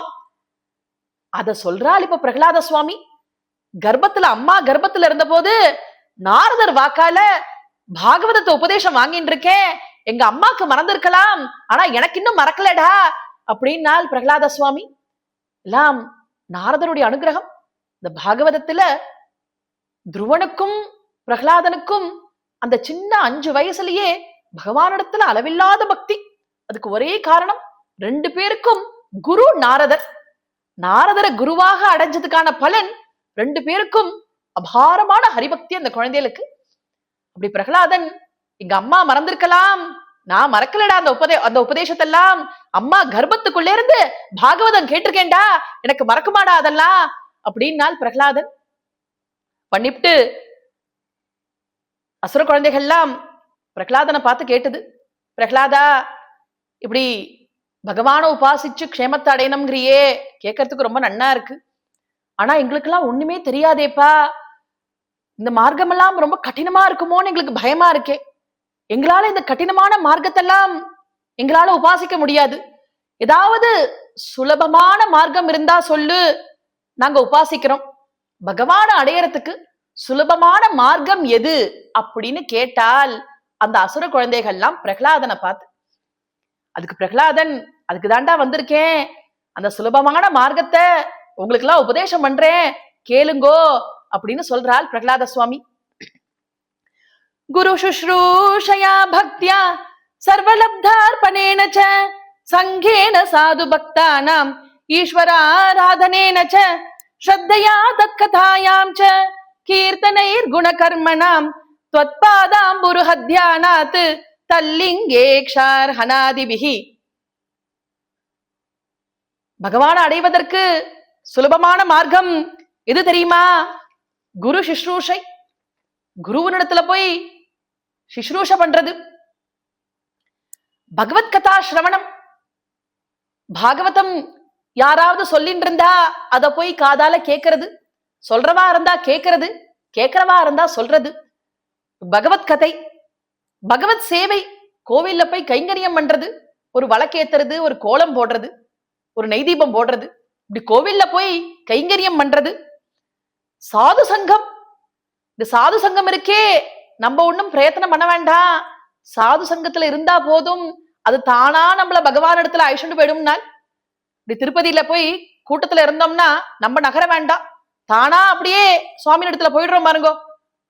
அத சொல்றாள் இப்ப பிரகலாத சுவாமி. கர்ப்பத்துல அம்மா கர்ப்பத்துல இருந்த போது நாரதர் வாக்கால பாகவதத்தை உபதேசம் வாங்கிட்டு இருக்கேன், எங்க அம்மாக்கு மறந்திருக்கலாம், ஆனா எனக்கு இன்னும் மறக்கலடா அப்படின்னால் பிரகலாத சுவாமி. எல்லாம் நாரதருடைய அனுகிரகம். இந்த பாகவதத்துல துருவனுக்கும் பிரகலாதனுக்கும் அந்த சின்ன 5 வயசுலயே பகவானிடத்துல அளவில்லாத பக்தி. அதுக்கு ஒரே காரணம், 2 பேருக்கும் குரு நாரதர். நாரதரை குருவாக அடைஞ்சதுக்கான பலன் 2 பேருக்கும் அபாரமான ஹரிபக்தி அந்த குழந்தைகளுக்கு. அப்படி பிரகலாதன், எங்க அம்மா மறந்திருக்கலாம், நான் மறக்கலடா அந்த உபதேசத்தெல்லாம், அம்மா கர்ப்பத்துக்குள்ளே இருந்து பாகவதம் கேட்டிருக்கேன்டா, எனக்கு மறக்குமாடா அதெல்லாம் அப்படின்னால் பிரகலாதன். பண்ணிவிட்டு அசுர குழந்தைகள்லாம் பிரகலாதனை பார்த்து கேட்டது, பிரகலாதா இப்படி பகவான உபாசிச்சு க்ஷேமத்தை அடையணும்ங்கிறியே, கேட்கறதுக்கு ரொம்ப நன்னா இருக்கு, ஆனா எங்களுக்கு எல்லாம் ஒண்ணுமே தெரியாதேப்பா, இந்த மார்க்கமெல்லாம் ரொம்ப கடினமா இருக்குமோன்னு எங்களுக்கு பயமா இருக்கே, எங்களால இந்த கடினமான மார்க்கத்தெல்லாம் எங்களால உபாசிக்க முடியாது, ஏதாவது சுலபமான மார்க்கம் இருந்தா சொல்லு, நாங்க உபாசிக்கிறோம். பகவான அடையறதுக்கு சுலபமான மார்க்கம் எது அப்படின்னு கேட்டால் அந்த அசுர குழந்தைகள்லாம் பிரகலாதனை பார்த்து, அதுக்கு பிரகலாதன், அதுக்கு தாண்டா வந்திருக்கேன், அந்த சுலபமான மார்க்கத்தை உங்களுக்கு எல்லாம் உபதேசம் பண்றேன் கேளுங்கோ அப்படின்னு சொல்றாள் பிரகலாத சுவாமி. குரு சுஷ்ரூஷயா பக்தியா சர்வலப்தார்ப்பணேன ச சங்கேன சாது பக்தானாம் ஈஸ்வராராதனேன ச ஸ்ரத்தையா தத்கதாயாம் ச கீர்த்தனைர் குணகர்மணாம் த்வத்பாதாம்புருஹத்யானாத் தல்லிங்கேக்ஷார்ஹனாதிபிஹி. பகவான் அடைவதற்கு சுலபமான மார்க்கம் எது தெரியுமா? குரு சுஷ்ரூஷை. குருவனிடத்துல போய் சுஷ்ரூஷ பண்றது, பகவத் கதா சிரவணம். பாகவதம் யாராவது சொல்லிட்டு இருந்தா அத போய் காதால கேட்கறது, சொல்றவா இருந்தா கேட்கறது, கேட்கறவா இருந்தா சொல்றது. பகவத் கதை, பகவத் சேவை, கோவில்ல போய் கைங்கரியம் பண்றது, ஒரு வழக்கேத்துறது, ஒரு கோலம் போடுறது, ஒரு நெய்தீபம் போடுறது, இப்படி கோவில்ல போய் கைங்கரியம் பண்றது. சாது சங்கம், இந்த சாது சங்கம் இருக்கே, நம்ம ஒண்ணும் பிரயத்தனம் பண்ண வேண்டாம், சாது சங்கத்துல இருந்தா போதும், அது தானா நம்மள பகவான் இடத்துல அழிச்சுட்டு போயிடும்னால். இப்படி திருப்பதியில போய் கூட்டத்துல இருந்தோம்னா நம்ம நகர வேண்டாம், தானா அப்படியே சுவாமி இடத்துல போயிடுறோம் பாருங்கோ.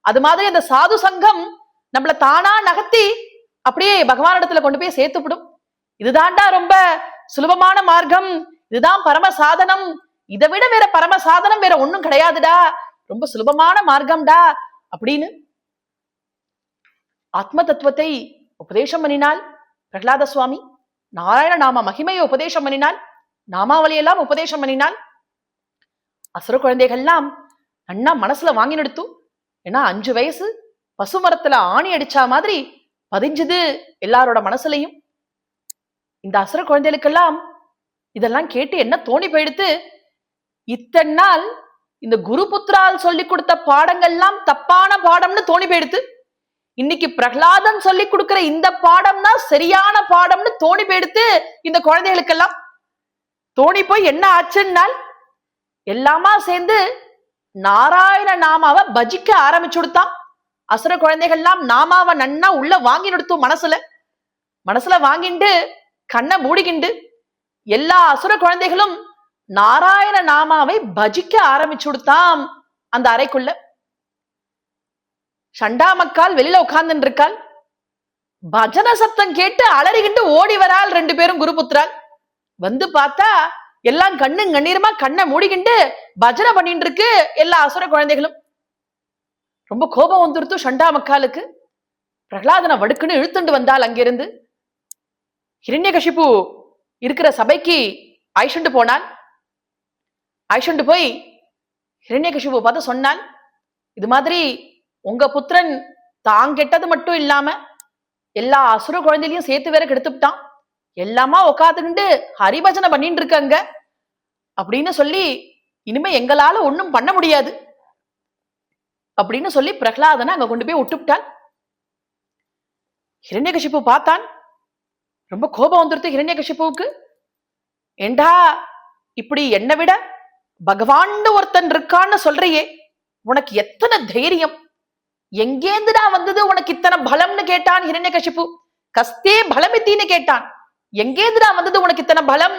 அது மாதிரி அந்த சாது சங்கம் நம்மள தானா நகர்த்தி அப்படியே பகவான் இடத்துல கொண்டு போய் சேர்த்துவிடும். இதுதான்டா ரொம்ப சுலபமான மார்க்கம், இதுதான் பரம சாதனம், இதை விட வேற பரம சாதனம் வேற ஒண்ணும் கிடையாதுடா, ரொம்ப சுலபமான மார்க்கம்டா அப்படின்னு ஆத்ம தத்துவத்தை உபதேசம் பண்ணினால் பிரகலாத சுவாமி. நாராயண நாம மகிமையை உபதேசம் பண்ணினால், நாமாவளியெல்லாம் உபதேசம் பண்ணினால் அசுர குழந்தைகள்லாம் அண்ணா மனசுல வாங்கி நடுத்து. ஏன்னா 5 வயசு பசு மரத்துல ஆணி அடிச்சா மாதிரி பதிஞ்சது எல்லாரோட மனசுலையும். இந்த அசுர குழந்தைகளுக்கெல்லாம் இதெல்லாம் கேட்டு என்ன தோணி போயிடுத்து, இத்தனை நாள் இந்த குரு புத்திரால் சொல்லி கொடுத்த பாடங்கள்லாம் தப்பான பாடம்னு தோணி போயிடுத்து. இன்னைக்கு பிரகலாதன் சொல்லி கொடுக்கிற இந்த பாடம் தான் சரியான பாடம்னு தோணி போயிடுத்து. இந்த குழந்தைகளுக்கெல்லாம் தோணி போய் என்ன ஆச்சுன்னால், எல்லாமா சேர்ந்து நாராயண நாமாவை பஜிக்க ஆரம்பிச்சு கொடுத்தான். அசுர குழந்தைகள்லாம் நாமாவை நன்னா உள்ள வாங்கி நிறுத்தும், மனசுல வாங்கிண்டு கண்ணை மூடிக்கிண்டு எல்லா அசுர குழந்தைகளும் நாராயண நாமாவை பஜிக்க ஆரம்பிச்சு கொடுத்தான். அந்த அறைக்குள்ள சண்டாமக்கால் வெளியில உட்கார்ந்து இருக்காள். பஜன சத்தம் கேட்டு அலறிகிண்டு ஓடி வராள் 2 பேரும் குருபுத்திரால். வந்து பார்த்தா எல்லாம் கண்ணு கண்ணீருமா கண்ணை மூடிக்கிண்டு பஜனை பண்ணிட்டு இருக்கு எல்லா அசுர குழந்தைகளும். ரொம்ப கோபம் வந்துருத்து சண்டாமக்காலுக்கு. பிரகலாதனை வடுக்குன்னு இழுத்துண்டு வந்தாள். அங்கிருந்து ஹிரண்யகசிபு இருக்கிற சபைக்கு ஐஷண்டு போனான். ஐஷண்டு போய் ஹிரண்யகசிபு பார்த்து சொன்னான், இது மாதிரி உங்க புத்திரன் தான் கெட்டது மட்டும் இல்லாம எல்லா அசுர குழந்தைகளையும் சேர்த்து வேற கெடுத்துட்டான், எல்லாமா உட்காந்துக்கிண்டு ஹரிபஜனை பண்ணிட்டு இருக்காங்க அப்படின்னு சொல்லி இனிமே எங்களால ஒண்ணும் பண்ண முடியாது அப்படின்னு சொல்லி பிரகலாதனை அங்க கொண்டு போய் விட்டுவிட்டாள். ஹிரண்யகசிபு பார்த்தான். ரொம்ப கோபம் வந்துருது ஹிரண்யகசிபுவுக்கு. ஏண்டா இப்படி என்னை விட பகவான் ஒருத்தன் இருக்கான்னு சொல்றியே, உனக்கு எத்தனை தைரியம், எங்கேந்துடா வந்தது உனக்கு இத்தனை பலம்னு கேட்டான் ஹிரண்யகசிபு. கஸ்தே பலமித்தின்னு கேட்டான். எங்கேந்துடா வந்தது உனக்கு இத்தனை பலம்,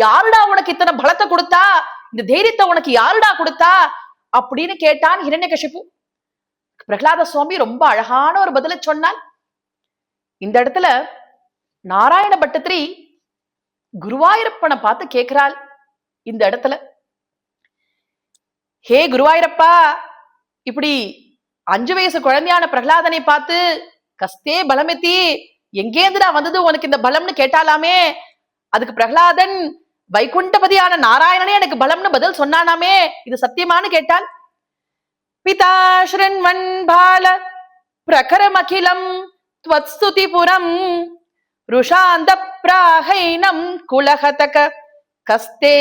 யாருடா உனக்கு இத்தனை பலத்தை கொடுத்தா, இந்த தைரியத்தை உனக்கு யாருடா கொடுத்தா அப்படின்னு கேட்டான் ஹிரண்யகசிபு. பிரகலாத சுவாமி ரொம்ப அழகான ஒரு பதில சொன்னான். இந்த இடத்துல நாராயண பட்டத்திரி குருவாயூரப்பனை பார்த்து கேட்கிறாள். இந்த இடத்துல, ஹே குருவாயூரப்பா, இப்படி 5 வயசு குழந்தையான பிரகலாதனை பார்த்து கஸ்தே பலமெத்தி, எங்கேந்துடா வந்தது உனக்கு இந்த பலம்னு கேட்டாலாமே. அதுக்கு பிரகலாதன் வைகுண்டபதியான நாராயணனே எனக்கு பலம்னு பதில் சொன்னானாமே, இது சத்தியமானு கேட்டால், பிதா ஸ்ருண்வன் பால பிரகரமகிலம் த்வத்ஸ்துதிபுரம் ருஷாந்த பிராஹைனம் குலஹதக கஸ்தே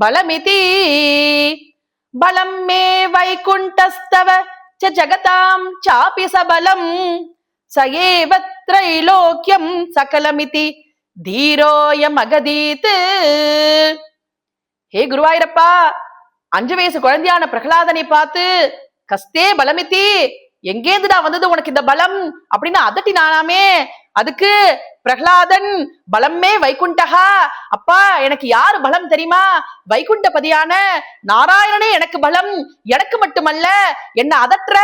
பலமிதி பலம் மே வைகுண்டஸ்தவ ச ஜகதாம் சாபி சபலம் சயேவ த்ரைலோக்யம் சகலமிதி தீரோயம் அகதீத். ஹே குருவாயூரப்பா, 5 வயசு குழந்தையான பிரகலாதனை பார்த்து கஸ்தே பலமித்தி, எங்கேந்துடா வந்தது உனக்கு இந்த பலம் அப்படின்னு அதட்டினானாமே. அதுக்கு பிரகலாதன் பலமே வைகுண்டகா, அப்பா எனக்கு யாரு பலம் தெரியுமா? வைகுண்டபதியான நாராயணனே எனக்கு பலம். எனக்கு மட்டுமல்ல, என்ன அதற்ற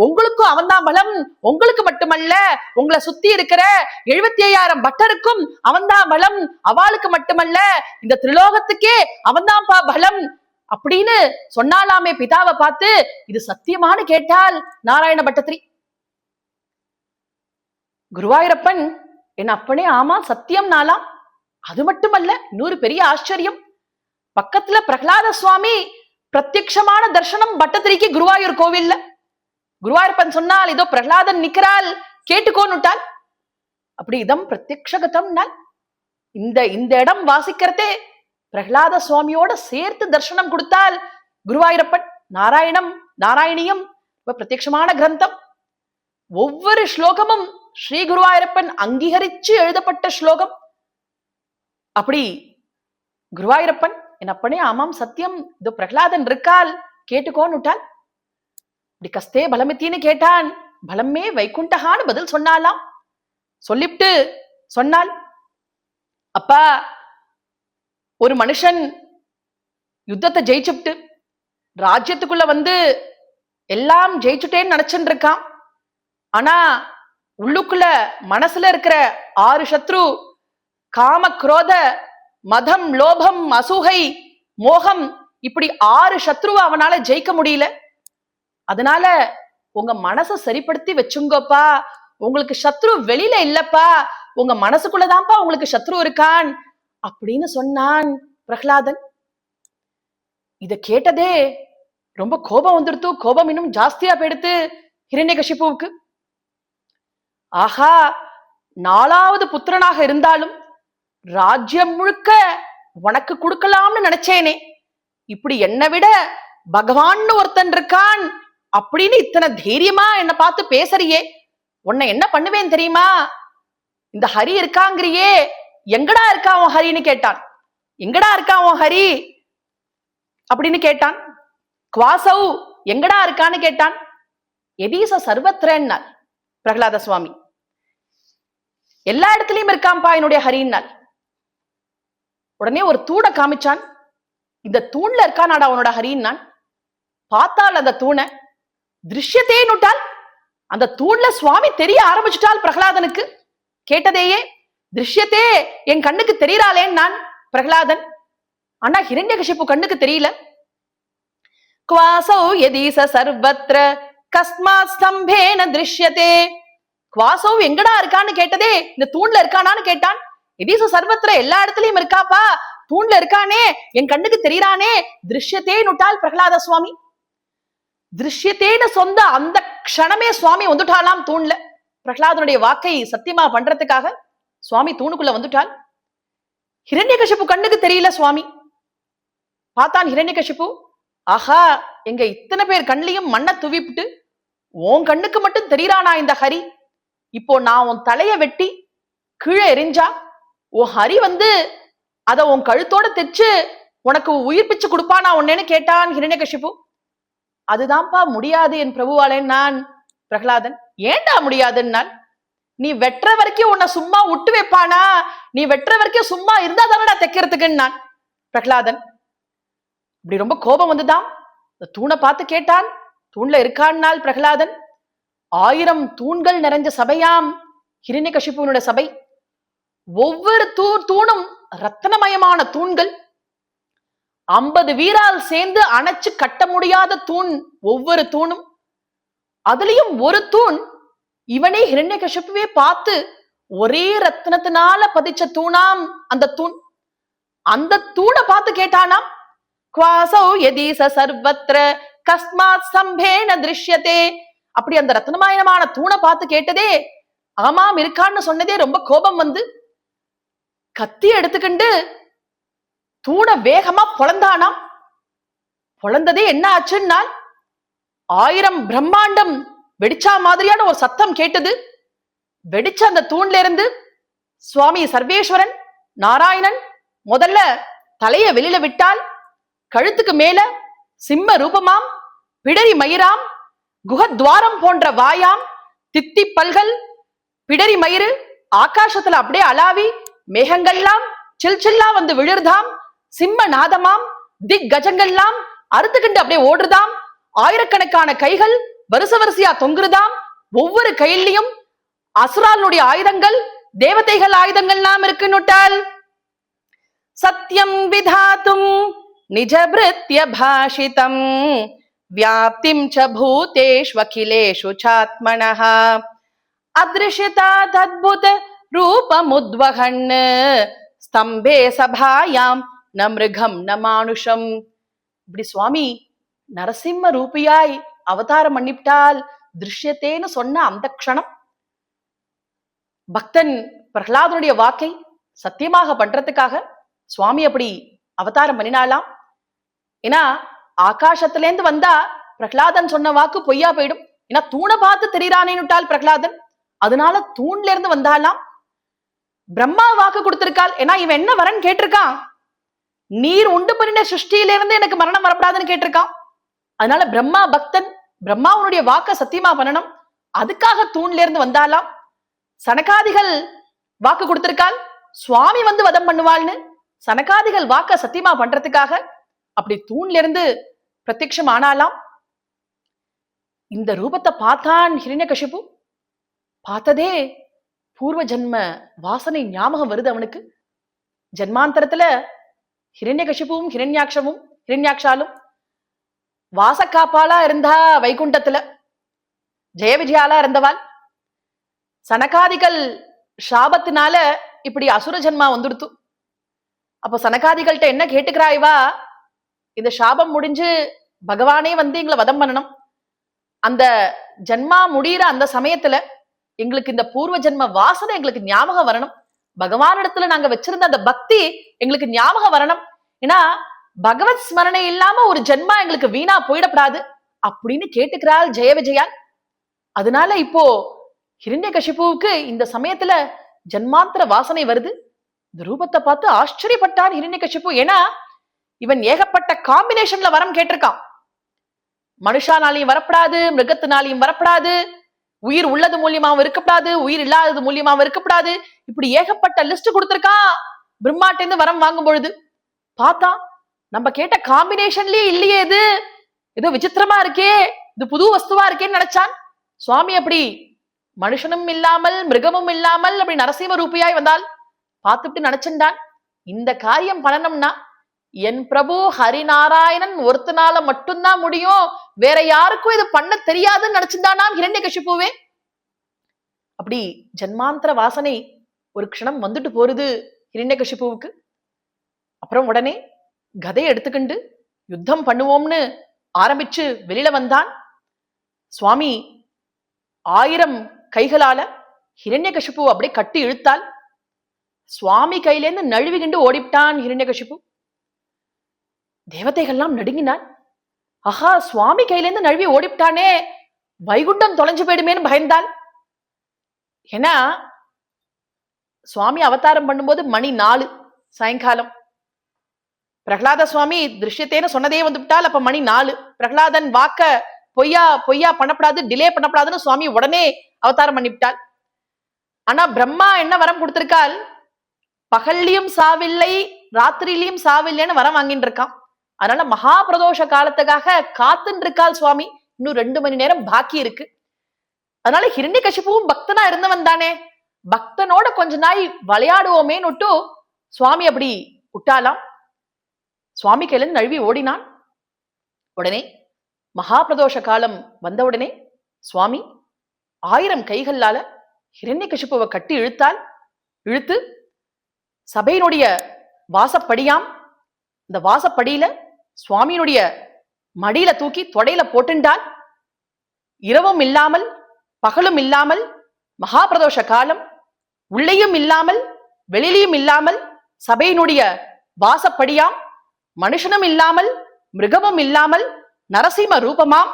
உங்களுக்கும் அவன்தான் பலம். உங்களுக்கு மட்டுமல்ல, உங்களை சுத்தி இருக்கிற 75,000 பட்டருக்கும் அவன்தான் பலம். அவளுக்கு மட்டுமல்ல, இந்த திரிலோகத்துக்கே அவன்தான்ப்பா பலம் அப்படின்னு சொன்னாலாமே பிதாவை பார்த்து. இது சத்தியமானு கேட்டால் நாராயண பட்டத்திரி. குருவாயூரப்பன் என் அப்பனே ஆமா சத்தியம் நாளாம். அது மட்டுமல்ல, இன்னொரு பெரிய ஆச்சரியம், பக்கத்துல பிரகலாத சுவாமி பிரத்யக்ஷமான தர்சனம் பட்டத்திரிக்கு குருவாயூர் கோவில்ல. குருவாயூரப்பன் சொன்னால் இதோ பிரகலாதன் நிக்கிறாள் கேட்டுக்கோன்னுட்டால். அப்படி இதம் பிரத்யக்ஷகதம் இந்த இடம் வாசிக்கிறதே பிரகலாத சுவாமியோட சேர்த்து தர்சனம் கொடுத்தால் குருவாயூரப்பன். நாராயணியம் பிரத்யக்ஷமான கிரந்தம். ஒவ்வொரு ஸ்லோகமும் ஸ்ரீ குருவாயூரப்பன் அங்கீகரிச்சு எழுதப்பட்ட ஸ்லோகம். அப்படி குருவாயூரப்பன் என் அப்பனே ஆமாம் சத்தியம், இதோ பிரகலாதன் இருக்கால் கேட்டுக்கோன்னுட்டால். இப்படி கஸ்தே பலமித்தின்னு கேட்டான். பலமே வைகுண்டகான்னு பதில் சொன்னாலாம். சொல்லிவிட்டு சொன்னாள், அப்பா ஒரு மனுஷன் யுத்தத்தை ஜெயிச்சுட்டு ராஜ்யத்துக்குள்ள வந்து எல்லாம் ஜெயிச்சுட்டேன்னு நினைச்சுட்டு இருக்கான். ஆனா உள்ளுக்குள்ள மனசுல இருக்கிற 6 சத்ரு, காம குரோத மதம் லோபம் அசூகை மோகம், இப்படி 6 சத்ருவை அவனால ஜெயிக்க முடியல. அதனால உங்க மனசை சரிப்படுத்தி வச்சுங்கப்பா. உங்களுக்கு சத்ரு வெளியில இல்லப்பா, உங்க மனசுக்குள்ளதான்ப்பா உங்களுக்கு சத்ரு இருக்கான் அப்படின்னு சொன்னான் பிரகலாதன். இத கேட்டதே ரொம்ப கோபம் வந்துடுத்து. கோபம் இன்னும் ஜாஸ்தியா போயிடுத்து ஹிரண்யகசிபுவுக்கு. ஆஹா, 4வது புத்திரனாக இருந்தாலும் ராஜ்யம் முழுக்க உனக்கு கொடுக்கலாம்னு நினைச்சேனே, இப்படி என்னை விட பகவான் ஒருத்தன் இருக்கான் அப்படின்னு இத்தனை தைரியமா என்ன பார்த்து பேசறியே, உன்னை என்ன பண்ணுவேன் தெரியுமா? இந்த ஹரி இருக்காங்கிறியே, எங்கடா இருக்கா உன் ஹரின்னு கேட்டான். எங்கடா இருக்கா உன் ஹரி அப்படின்னு கேட்டான். குவாசவ் எங்கடா இருக்கான்னு கேட்டான். எதீச சர்வத்ரன்னார் பிரகலாத சுவாமி. எல்லா இடத்துலயும் இருக்காம்பா என்னுடைய ஹரின்னார். உடனே ஒரு தூணை காமிச்சான். இந்த தூண்ல இருக்கானாடா உன்னோட ஹரின்னான். பார்த்தால் அந்த தூணை திருஷ்யத்தே நுட்டால். அந்த தூண்ல சுவாமி தெரிய ஆரம்பிச்சுட்டால் பிரகலாதனுக்கு. கேட்டதேயே திருஷ்யத்தே, என் கண்ணுக்கு தெரியறாளேன் நான் பிரகலாதன். ஆனா ஹிரண்யகசிபு கண்ணுக்கு தெரியல. குவாசௌ யதீச சர்வத்ர கஸ்மாத் ஸ்தம்பேன திருஷ்யத்தே. குவாசௌ எங்கடா இருக்கான்னு கேட்டதே இந்த தூண்ல இருக்கானான்னு கேட்டான். யதீச சர்வத்ர எல்லா இடத்துலயும் இருக்காப்பா, தூண்ல இருக்கானே, என் கண்ணுக்கு தெரியறானே, திருஷ்யத்தே நுட்டால் பிரகலாத சுவாமி. திருஷ்யத்தேன்னு சொந்த அந்த க்ஷணமே சுவாமி வந்துட்டாலாம் தூண்ல. பிரகலாதனுடைய வாக்கை சத்தியமா பண்றதுக்காக சுவாமி தூணுக்குள்ள வந்துட்டால். ஹிரண்யகசிபு கண்ணுக்கு தெரியல சுவாமி. பார்த்தான் ஹிரண்யகசிபு, ஆஹா, எங்க இத்தனை பேர் கண்ணிலையும் மண்ணை துவிப்பிட்டு உன் கண்ணுக்கு மட்டும் தெரியறானா இந்த ஹரி? இப்போ நான் உன் தலைய வெட்டி கீழே எரிஞ்சா உன் ஹரி வந்து அத உன் கழுத்தோட தைச்சு உனக்கு உயிர் பிச்சு கொடுப்பானா உன்னேன்னு கேட்டான் ஹிரண்யகசிபு. அதுதான்ப்பா முடியாது என் பிரபுவாளேன் நான் பிரகலாதன். ஏண்டா முடியாதுன்னான். நீ வெட்டுற வரைக்கும் உன்னை சும்மா விட்டு வைப்பானா? நீ வெட்டுற வரைக்கும் சும்மா இருந்தா தானடா தைக்கிறதுக்குன்னு நான் பிரகலாதன். இப்படி ரொம்ப கோபம் வந்துதான் தூணை பார்த்து கேட்டான். தூண்ல இருக்கான்னால் பிரகலாதன். 1000 தூண்கள் நிறைஞ்ச சபையாம் ஹிரண்யகசிபுவனுடைய சபை. ஒவ்வொரு தூணும் ரத்தனமயமான தூண்கள். 50 வீரால் சேர்ந்து அணைச்சு கட்ட முடியாத தூண் ஒவ்வொரு தூணும். அதுலயும் ஒரு தூண் இவனே ஹிரண்யகசிபுவே பார்த்து ஒரே ரத்னத்தினால பதிச்ச தூணாம் அந்த தூண். அந்த தூணை பார்த்து கேட்டானாம். குவாசௌ யதீச சர்வத்ர கஸ்மாத் ஸ்தம்பேன திருஷ்யத்தே. அப்படி அந்த ரத்னமயமான தூணை பார்த்து கேட்டதே, ஆமாம் இருக்கான்னு சொன்னதே ரொம்ப கோபம் வந்து கத்தி எடுத்துக்கிண்டு தூணை வேகமா பொளந்தானாம். பொளந்ததே என்ன ஆச்சுன்னா 1000 பிரம்மாண்டம் வெடிச்சா மாதிரியான ஒரு சத்தம் கேட்டது. வெடிச்ச அந்த தூண்ல இருந்து சுவாமி சர்வேஸ்வரன் நாராயணன் முதல்ல தலைய வெளியில விட்டால், கழுத்துக்கு மேல சிம்ம ரூபமாம், பிடரி மயிராம், குகத்வாரம் போன்ற வாயாம், தித்தி பல்கள், பிடரி மயிறு ஆகாசத்துல அப்படியே அலாவி மேகங்கள்லாம் சில் சில்லா வந்து விழுறதாம், சிம்ம நாதமாம், திக் கஜங்கள்லாம் அறுத்துக்கிண்டு அப்படியே ஓடுறதாம், ஆயிரக்கணக்கான கைகள் வருச வரிசையா தொங்குறதாம், ஒவ்வொரு கையிலையும் அசுராலுடைய ஆயுதங்கள், தேவதைகள் ஆயுதங்கள்லாம் இருக்குன்னுட்டால். சத்யம் விதாத்தும் நிஜபிருத்ய பாஷிதம் வியாப்திம் ச பூதேஷ்வகிலேஷு சாத்மனஹ அத்ருஷ்யதாத் அத்புத ரூபமுத்வஹன் ஸ்தம்பே சபாயாம் ந மிருகம் ந மானுஷம். இப்படி சுவாமி நரசிம்ம ரூபியாய் அவதாரம் பண்ணிவிட்டால் திருஷ்யத்தேன்னு சொன்ன அந்த க்ஷணம் பக்தன் பிரகலாதனுடைய வாக்கை சத்தியமாக பண்றதுக்காக சுவாமி அப்படி அவதாரம் பண்ணினாலாம். ஏன்னா ஆகாசத்திலேந்து வந்தா பிரகலாதன் சொன்ன வாக்கு பொய்யா போயிடும். ஏன்னா தூணை பார்த்து தெரிகிறானேன்னுட்டால் பிரகலாதன், அதனால தூண்ல இருந்து வந்தாலாம். பிரம்மா வாக்கு கொடுத்திருக்காள். ஏன்னா இவன் என்ன வரன் கேட்டிருக்கான், நீர் உண்டு பண்ணின சிருஷ்டியிலிருந்து எனக்கு மரணம் வரப்படாதுன்னு கேட்டிருக்கான். அதனால பிரம்மா பக்தன், பிரம்மாவனுடைய வாக்க சத்தியமா பண்ணணும், அதுக்காக தூண்ல இருந்து வந்தாலாம். சனகாதிகள் வாக்கு கொடுத்திருக்காள், சுவாமி வந்து வதம் பண்ணுவாள்னு. சனகாதிகள் வாக்க சத்தியமா பண்றதுக்காக அப்படி தூண்ல இருந்து பிரத்யட்சம் ஆனாலாம். இந்த ரூபத்தை பார்த்தான் ஹிரண்யகசிபு. பார்த்ததே பூர்வ ஜன்ம வாசனை ஞாபகம் வருது அவனுக்கு. ஜன்மாந்தரத்துல ஹிரண்யகசிபுவும் ஹிரண்யாக்ஷாலும் வாசக்காப்பாலா இருந்தா வைகுண்டத்துல, ஜெய விஜயாலா இருந்தவாள். சனகாதிகள் சாபத்தினால இப்படி அசுர ஜன்மா வந்துடுத்து. அப்ப சனகாதிகள்கிட்ட என்ன கேட்டுக்கிறாய்வா, இந்த சாபம் முடிஞ்சு பகவானே வந்து எங்களை வதம் பண்ணணும், அந்த ஜன்மா முடிகிற அந்த சமயத்துல எங்களுக்கு இந்த பூர்வ ஜென்ம வாசனை எங்களுக்கு ஞாபகம் வரணும், பகவானிடத்துல நாங்க வச்சிருந்த அந்த பக்தி எங்களுக்கு ஞாபகம் வரணும். ஏன்னா பகவத் ஸ்மரணை இல்லாம ஒரு ஜென்மா எங்களுக்கு வீணா போயிடப்படாது அப்படின்னு கேட்டுக்கிறாள் ஜெய விஜயால். அதனால இப்போ ஹிரண்யகசிபுவுக்கு இந்த சமயத்துல ஜன்மாந்திர வாசனை வருது. இந்த ரூபத்தை பார்த்து ஆச்சரியப்பட்டான் ஹிரண்யகசிபு. ஏன்னா இவன் ஏகப்பட்ட காம்பினேஷன்ல வரம் கேட்டிருக்கான். மனுஷானாலையும் வரப்படாது, மிருகத்தினாலையும் வரப்படாது, உயிர் உள்ளது மூலியமாவும் இருக்கப்படாது, உயிர் இல்லாதது மூலியமாவும் இருக்கப்படாது, இப்படி ஏகப்பட்ட லிஸ்ட் கொடுத்திருக்கான். பிரம்மாட்டேந்து வரம் வாங்கும் பொழுது பார்த்தா நம்ம கேட்ட காம்பினேஷன்லயே இல்லையே, இது ஏதோ விசித்திரமா இருக்கே, இது புது வஸ்துவா இருக்கேன்னு நினைச்சான். சுவாமி அப்படி மனுஷனும் இல்லாமல் மிருகமும் இல்லாமல் அப்படி நரசிம்ம ரூபியாய் வந்தால் பார்த்துட்டு நினைச்சிருந்தான், இந்த காரியம் பண்ணணும்னா என் பிரபு ஹரிநாராயணன் ஒருத்தனால மட்டும்தான் முடியும், வேற யாருக்கும் இது பண்ண தெரியாதுன்னு நினைச்சிருந்தானாம் ஹிரண்யகசிபுவே. அப்படி ஜன்மாந்திர வாசனை ஒரு க்ஷணம் வந்துட்டு போறது ஹிரண்யகசிபுவுக்கு. அப்புறம் உடனே கதையை எடுத்துக்கிண்டு யுத்தம் பண்ணுவோம்னு ஆரம்பிச்சு வெளியில வந்தான். சுவாமி 1000 கைகளால ஹிரண்யகசிபு அப்படியே கட்டி இழுத்தால். சுவாமி கையிலேருந்து நழுவிகிண்டு ஓடிவிட்டான் ஹிரண்யகசிபு. தேவதைகள்லாம் நடுங்கினான். ஆஹா, சுவாமி கையிலேருந்து நழுவி ஓடிவிட்டானே, வைகுண்டம் தொலைஞ்சு போயிடுமேன்னு பயந்தாள். ஏன்னா சுவாமி அவதாரம் பண்ணும்போது மணி 4 சாயங்காலம். பிரகலாத சுவாமி திருஷ்யத்தேன்னு சொன்னதே வந்துவிட்டால் அப்ப மணி 4. பிரகலாதன் வாக்க பொய்யா பண்ணப்படாது, டிலே பண்ணப்படாதுன்னு சுவாமி உடனே அவதாரம் பண்ணிவிட்டாள். ஆனா பிரம்மா என்ன வரம் கொடுத்திருக்காள், பகல்லையும் சாவில்லை ராத்திரிலையும் சாவில்லைன்னு வரம் வாங்கிட்டு இருக்கான். அதனால மகா பிரதோஷ காலத்துக்காக காத்துன்னு இருக்காள் சுவாமி. இன்னும் 2 மணி நேரம் பாக்கி இருக்கு. அதனால ஹிரண்யகசிபுவும் பக்தனா இருந்தவன் தானே, பக்தனோட கொஞ்ச நாள் விளையாடுவோமேன்னு சுவாமி அப்படி விட்டாலாம். சுவாமி கையில நழுவி ஓடினான். உடனே மகா பிரதோஷ காலம் வந்த உடனே சுவாமி 1000 கைகளால ஹிரண்யகசிபுவை கட்டி இழுத்தால். இழுத்து சபையினுடைய வாசப்படியாம், இந்த வாசப்படியில சுவாமியினுடைய மடியில தூக்கி தொடையில போட்டுண்டால். இரவும் இல்லாமல் பகலும் இல்லாமல் மகா பிரதோஷ காலம், உள்ளேயும் இல்லாமல் வெளியிலையும் இல்லாமல் சபையினுடைய வாசப்படியாம், மனுஷனும் இல்லாமல் மிருகமும் இல்லாமல் நரசிம்ம ரூபமாம்,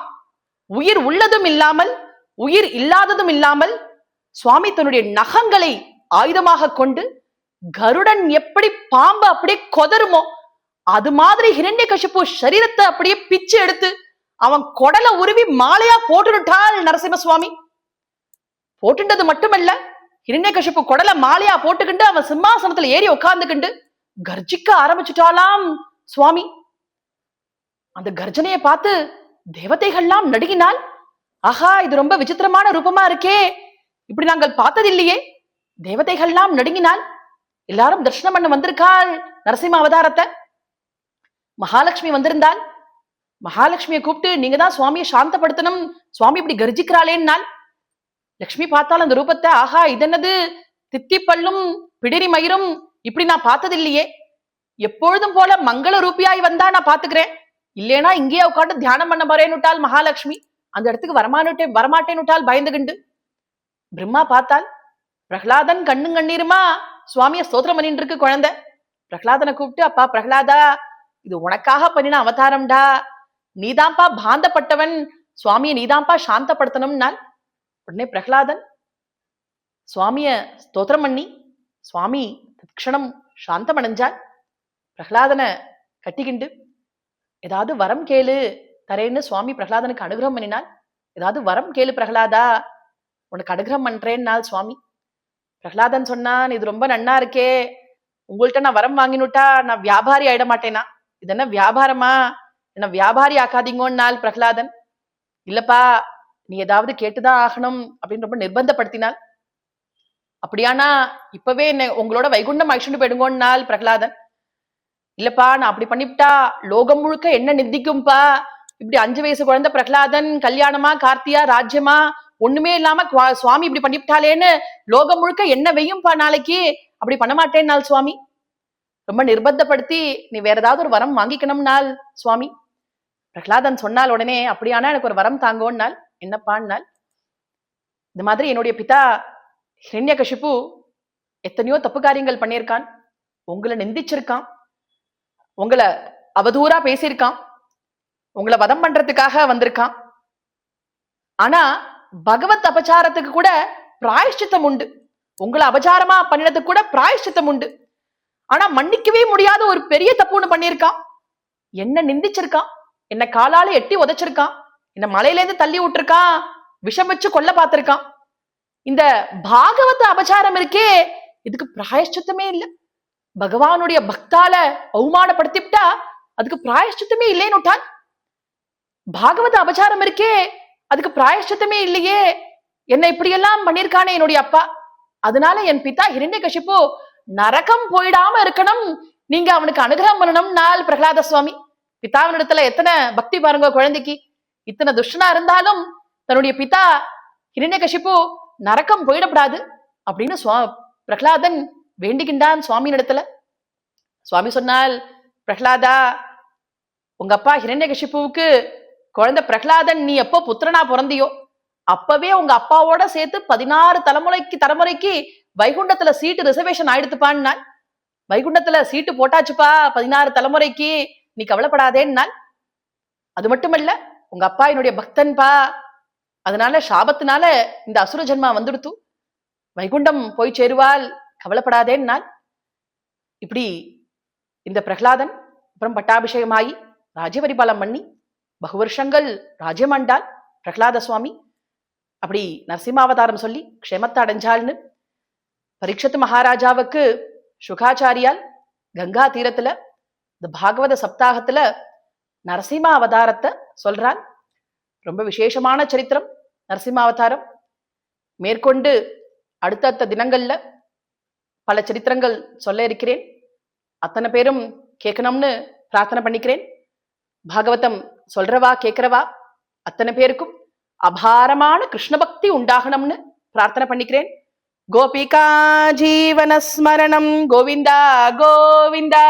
உயிர் உள்ளதும் இல்லாமல் உயிர் இல்லாததும் இல்லாமல் சுவாமி தன்னுடைய நகங்களை ஆயுதமாக கொண்டு கருடன் எப்படி பாம்பு அப்படியே கொதருமோ அது மாதிரி ஹிரண்யகசிபு சரீரத்தை அப்படியே பிச்சு எடுத்து அவன் கொடலை உருவி மாலையா போட்டுட்டாள் நரசிம்ம சுவாமி. போட்டுண்டது மட்டுமல்ல, ஹிரண்யகசிபு கொடலை மாலையா போட்டுக்கிண்டு அவன் சிம்மாசனத்துல ஏறி உட்கார்ந்துக்கிண்டு கர்ஜிக்க ஆரம்பிச்சுட்டாலாம் சுவாமி. அந்த கர்ஜனையை பார்த்து தேவதைகள்லாம் நடுங்கினால், ஆஹா இது ரொம்ப விசித்திரமான ரூபமா இருக்கே, இப்படி நாங்கள் பார்த்தது இல்லையே. தேவதைகள்லாம் நடுங்கினால். எல்லாரும் தரிசனம் பண்ண வந்திருக்காள் நரசிம்ம அவதாரத்தை. மகாலட்சுமி வந்திருந்தாள். மகாலட்சுமியை கூப்பிட்டு நீங்க தான் சுவாமியை சாந்தப்படுத்தணும், சுவாமி இப்படி கர்ஜிக்கிறாளேன்னால். லட்சுமி பார்த்தால் அந்த ரூபத்தை, ஆஹா இதென்னது தித்தி பல்லும் பிடிரி மயிரும், இப்படி நான் பார்த்தது இல்லையே. எப்பொழுதும் போல மங்கள ரூபியாய் வந்தா நான் பாத்துக்கிறேன், இல்லைன்னா இங்கேயே உட்காந்து தியானம் பண்ண போறேன்னுட்டால் மகாலட்சுமி. அந்த இடத்துக்கு வரமாட்டேன்னுட்டால் பயந்துகிண்டு. பிரம்மா பார்த்தால் பிரகலாதன் கண்ணும் கண்ணீருமா சுவாமிய ஸ்தோத்திரம் பண்ணிட்டு இருக்கு குழந்தை. பிரகலாதனை கூப்பிட்டு, அப்பா பிரகலாதா இது உனக்காக பண்ணின அவதாரம்டா, நீதான்ப்பா பாந்தப்பட்டவன், சுவாமியை நீதான்ப்பா சாந்தப்படுத்தணும்னால். உடனே பிரகலாதன் சுவாமிய ஸ்தோத்திரம் பண்ணி சுவாமி தட்சணம் சாந்தம் அடைஞ்சால். பிரகலாதனை கட்டிக்கிண்டு ஏதாவது வரம் கேளு தரேன்னு சுவாமி பிரகலாதனுக்கு அனுகிரகம் பண்ணினாள். ஏதாவது வரம் கேளு பிரகலாதா, உனக்கு அனுகிரகம் பண்றேன்னாள் சுவாமி. பிரகலாதன் சொன்னான், இது ரொம்ப நன்னா இருக்கே, உங்கள்கிட்ட நான் வரம் வாங்கினுட்டா நான் வியாபாரி ஆயிட மாட்டேனா, இது என்ன வியாபாரமா, என்ன வியாபாரி ஆக்காதீங்கன்னாள் பிரகலாதன். இல்லப்பா நீ ஏதாவது கேட்டுதான் ஆகணும் அப்படின்னு ரொம்ப நிர்பந்தப்படுத்தினாள். அப்படியானா இப்பவே என்ன உங்களோட வைகுண்டம் அழிச்சுட்டு போயிடுங்கன்னாள் பிரகலாதன். இல்லப்பா நான் அப்படி பண்ணிவிட்டா லோகம் முழுக்க என்ன நிந்திக்கும்பா, இப்படி 5 வயசு குழந்தை பிரகலாதன் கல்யாணமா கார்த்தியா ராஜ்யமா ஒண்ணுமே இல்லாம சுவாமி இப்படி பண்ணிவிட்டாலேன்னு லோகம் முழுக்க என்ன வெய்யும்பா நாளைக்கு, அப்படி பண்ண மாட்டேன்னாள் சுவாமி. ரொம்ப நிர்பந்தப்படுத்தி நீ வேற ஏதாவது ஒரு வரம் வாங்கிக்கணும்னாள் சுவாமி. பிரகலாதன் சொன்னால் உடனே, அப்படியானா எனக்கு ஒரு வரம் தாங்கோன்னாள். என்னப்பான்னாள், இந்த மாதிரி என்னுடைய பிதா ஹிரண்யகசிபு எத்தனையோ தப்பு காரியங்கள் பண்ணியிருக்கான், உங்களை நிந்திச்சிருக்கான், உங்களை அவதூறா பேசியிருக்கான், உங்களை வதம் பண்றதுக்காக வந்திருக்கான். ஆனா பகவத் அபச்சாரத்துக்கு கூட பிராயஷ்சித்தம் உண்டு, உங்களை அபச்சாரமா பண்ணினதுக்கு கூட பிராயஷ்சித்தம் உண்டு. ஆனா மன்னிக்கவே முடியாத ஒரு பெரிய தப்பு ஒண்ணு பண்ணியிருக்கான். என்ன நிந்திச்சிருக்கான், என்ன காலால எட்டி உதைச்சிருக்கான், என்ன மலையில இருந்து தள்ளி விட்டுருக்கான், விஷம் வச்சு கொல்ல பார்த்திருக்கான். இந்த பாகவத அபச்சாரம் இருக்கே, இதுக்கு பிராயஷ்சித்தமே இல்லை. பகவானுடைய பக்தால அவமானப்படுத்திவிட்டா அதுக்கு பிராயஷ்சித்தமே இல்லைன்னு விட்டான். பாகவத அபச்சாரம் இருக்கே அதுக்கு பிராயஷ்சித்தமே இல்லையே, என்ன இப்படியெல்லாம் பண்ணிருக்கானே என்னுடைய அப்பா, அதனால என் பிதா ஹிரண்யகசிபு நரகம் போயிடாம இருக்கணும், நீங்க அவனுக்கு அனுகிரகம் பண்ணணும் நாள் பிரகலாத சுவாமி. பிதாவினிடத்துல எத்தனை பக்தி பாருங்க குழந்தைக்கு. இத்தனை துஷ்டனா இருந்தாலும் தன்னுடைய பிதா ஹிரண்யகசிபு நரக்கம் போயிடப்படாது அப்படின்னு பிரகலாதன் வேண்டிக்கின்றான் சுவாமியின் இடத்துல. சுவாமி சொன்னால், பிரகலாதா உங்க அப்பா ஹிரண்யகசிபுவுக்கு குழந்தை பிரகலாதன் நீ எப்போ புத்திரனா பிறந்தியோ அப்பவே உங்க அப்பாவோட சேர்த்து 16 தலைமுறைக்கு வைகுண்டத்துல சீட்டு ரிசர்வேஷன் ஆயிடுத்துப்பான். வைகுண்டத்துல சீட்டு போட்டாச்சுப்பா 16 தலைமுறைக்கு, நீ கவலைப்படாதேன்னாள். அது மட்டுமல்ல, உங்க அப்பா என்னுடைய பக்தன்பா, அதனால சாபத்தினால இந்த அசுர ஜென்மா வந்துடுத்து, வைகுண்டம் போய் சேருவாள், கவலைப்படாதேன்னாள். இப்படி இந்த பிரகலாதன் அப்புறம் பட்டாபிஷேகமாயி ராஜ்யபரிபாலம் பண்ணி பகு வருஷங்கள் ராஜ்யமாண்டாள் பிரகலாத சுவாமி. அப்படி நரசிம்மாவதாரம் சொல்லி க்ஷேமத்தை அடைஞ்சாள்னு பரீட்சத்து மகாராஜாவுக்கு சுகாச்சாரியால் கங்கா தீரத்துல இந்த பாகவத சப்தாகத்துல நரசிம்ம அவதாரத்தை சொல்றான். ரொம்ப விசேஷமான சரித்திரம் நரசிம்மாவதாரம். மேற்கொண்டு அடுத்தடுத்த தினங்கள்ல பல சரித்திரங்கள் சொல்ல இருக்கிறேன். அத்தனை பேரும் கேட்கணும்னு பிரார்த்தனை பண்ணிக்கிறேன். பாகவதம் சொல்றவா கேட்கிறவா அத்தனை பேருக்கும் அபாரமான கிருஷ்ண பக்தி உண்டாகணும்னு பிரார்த்தனை பண்ணிக்கிறேன். கோபிகா ஜீவன ஸ்மரணம் கோவிந்தா கோவிந்தா.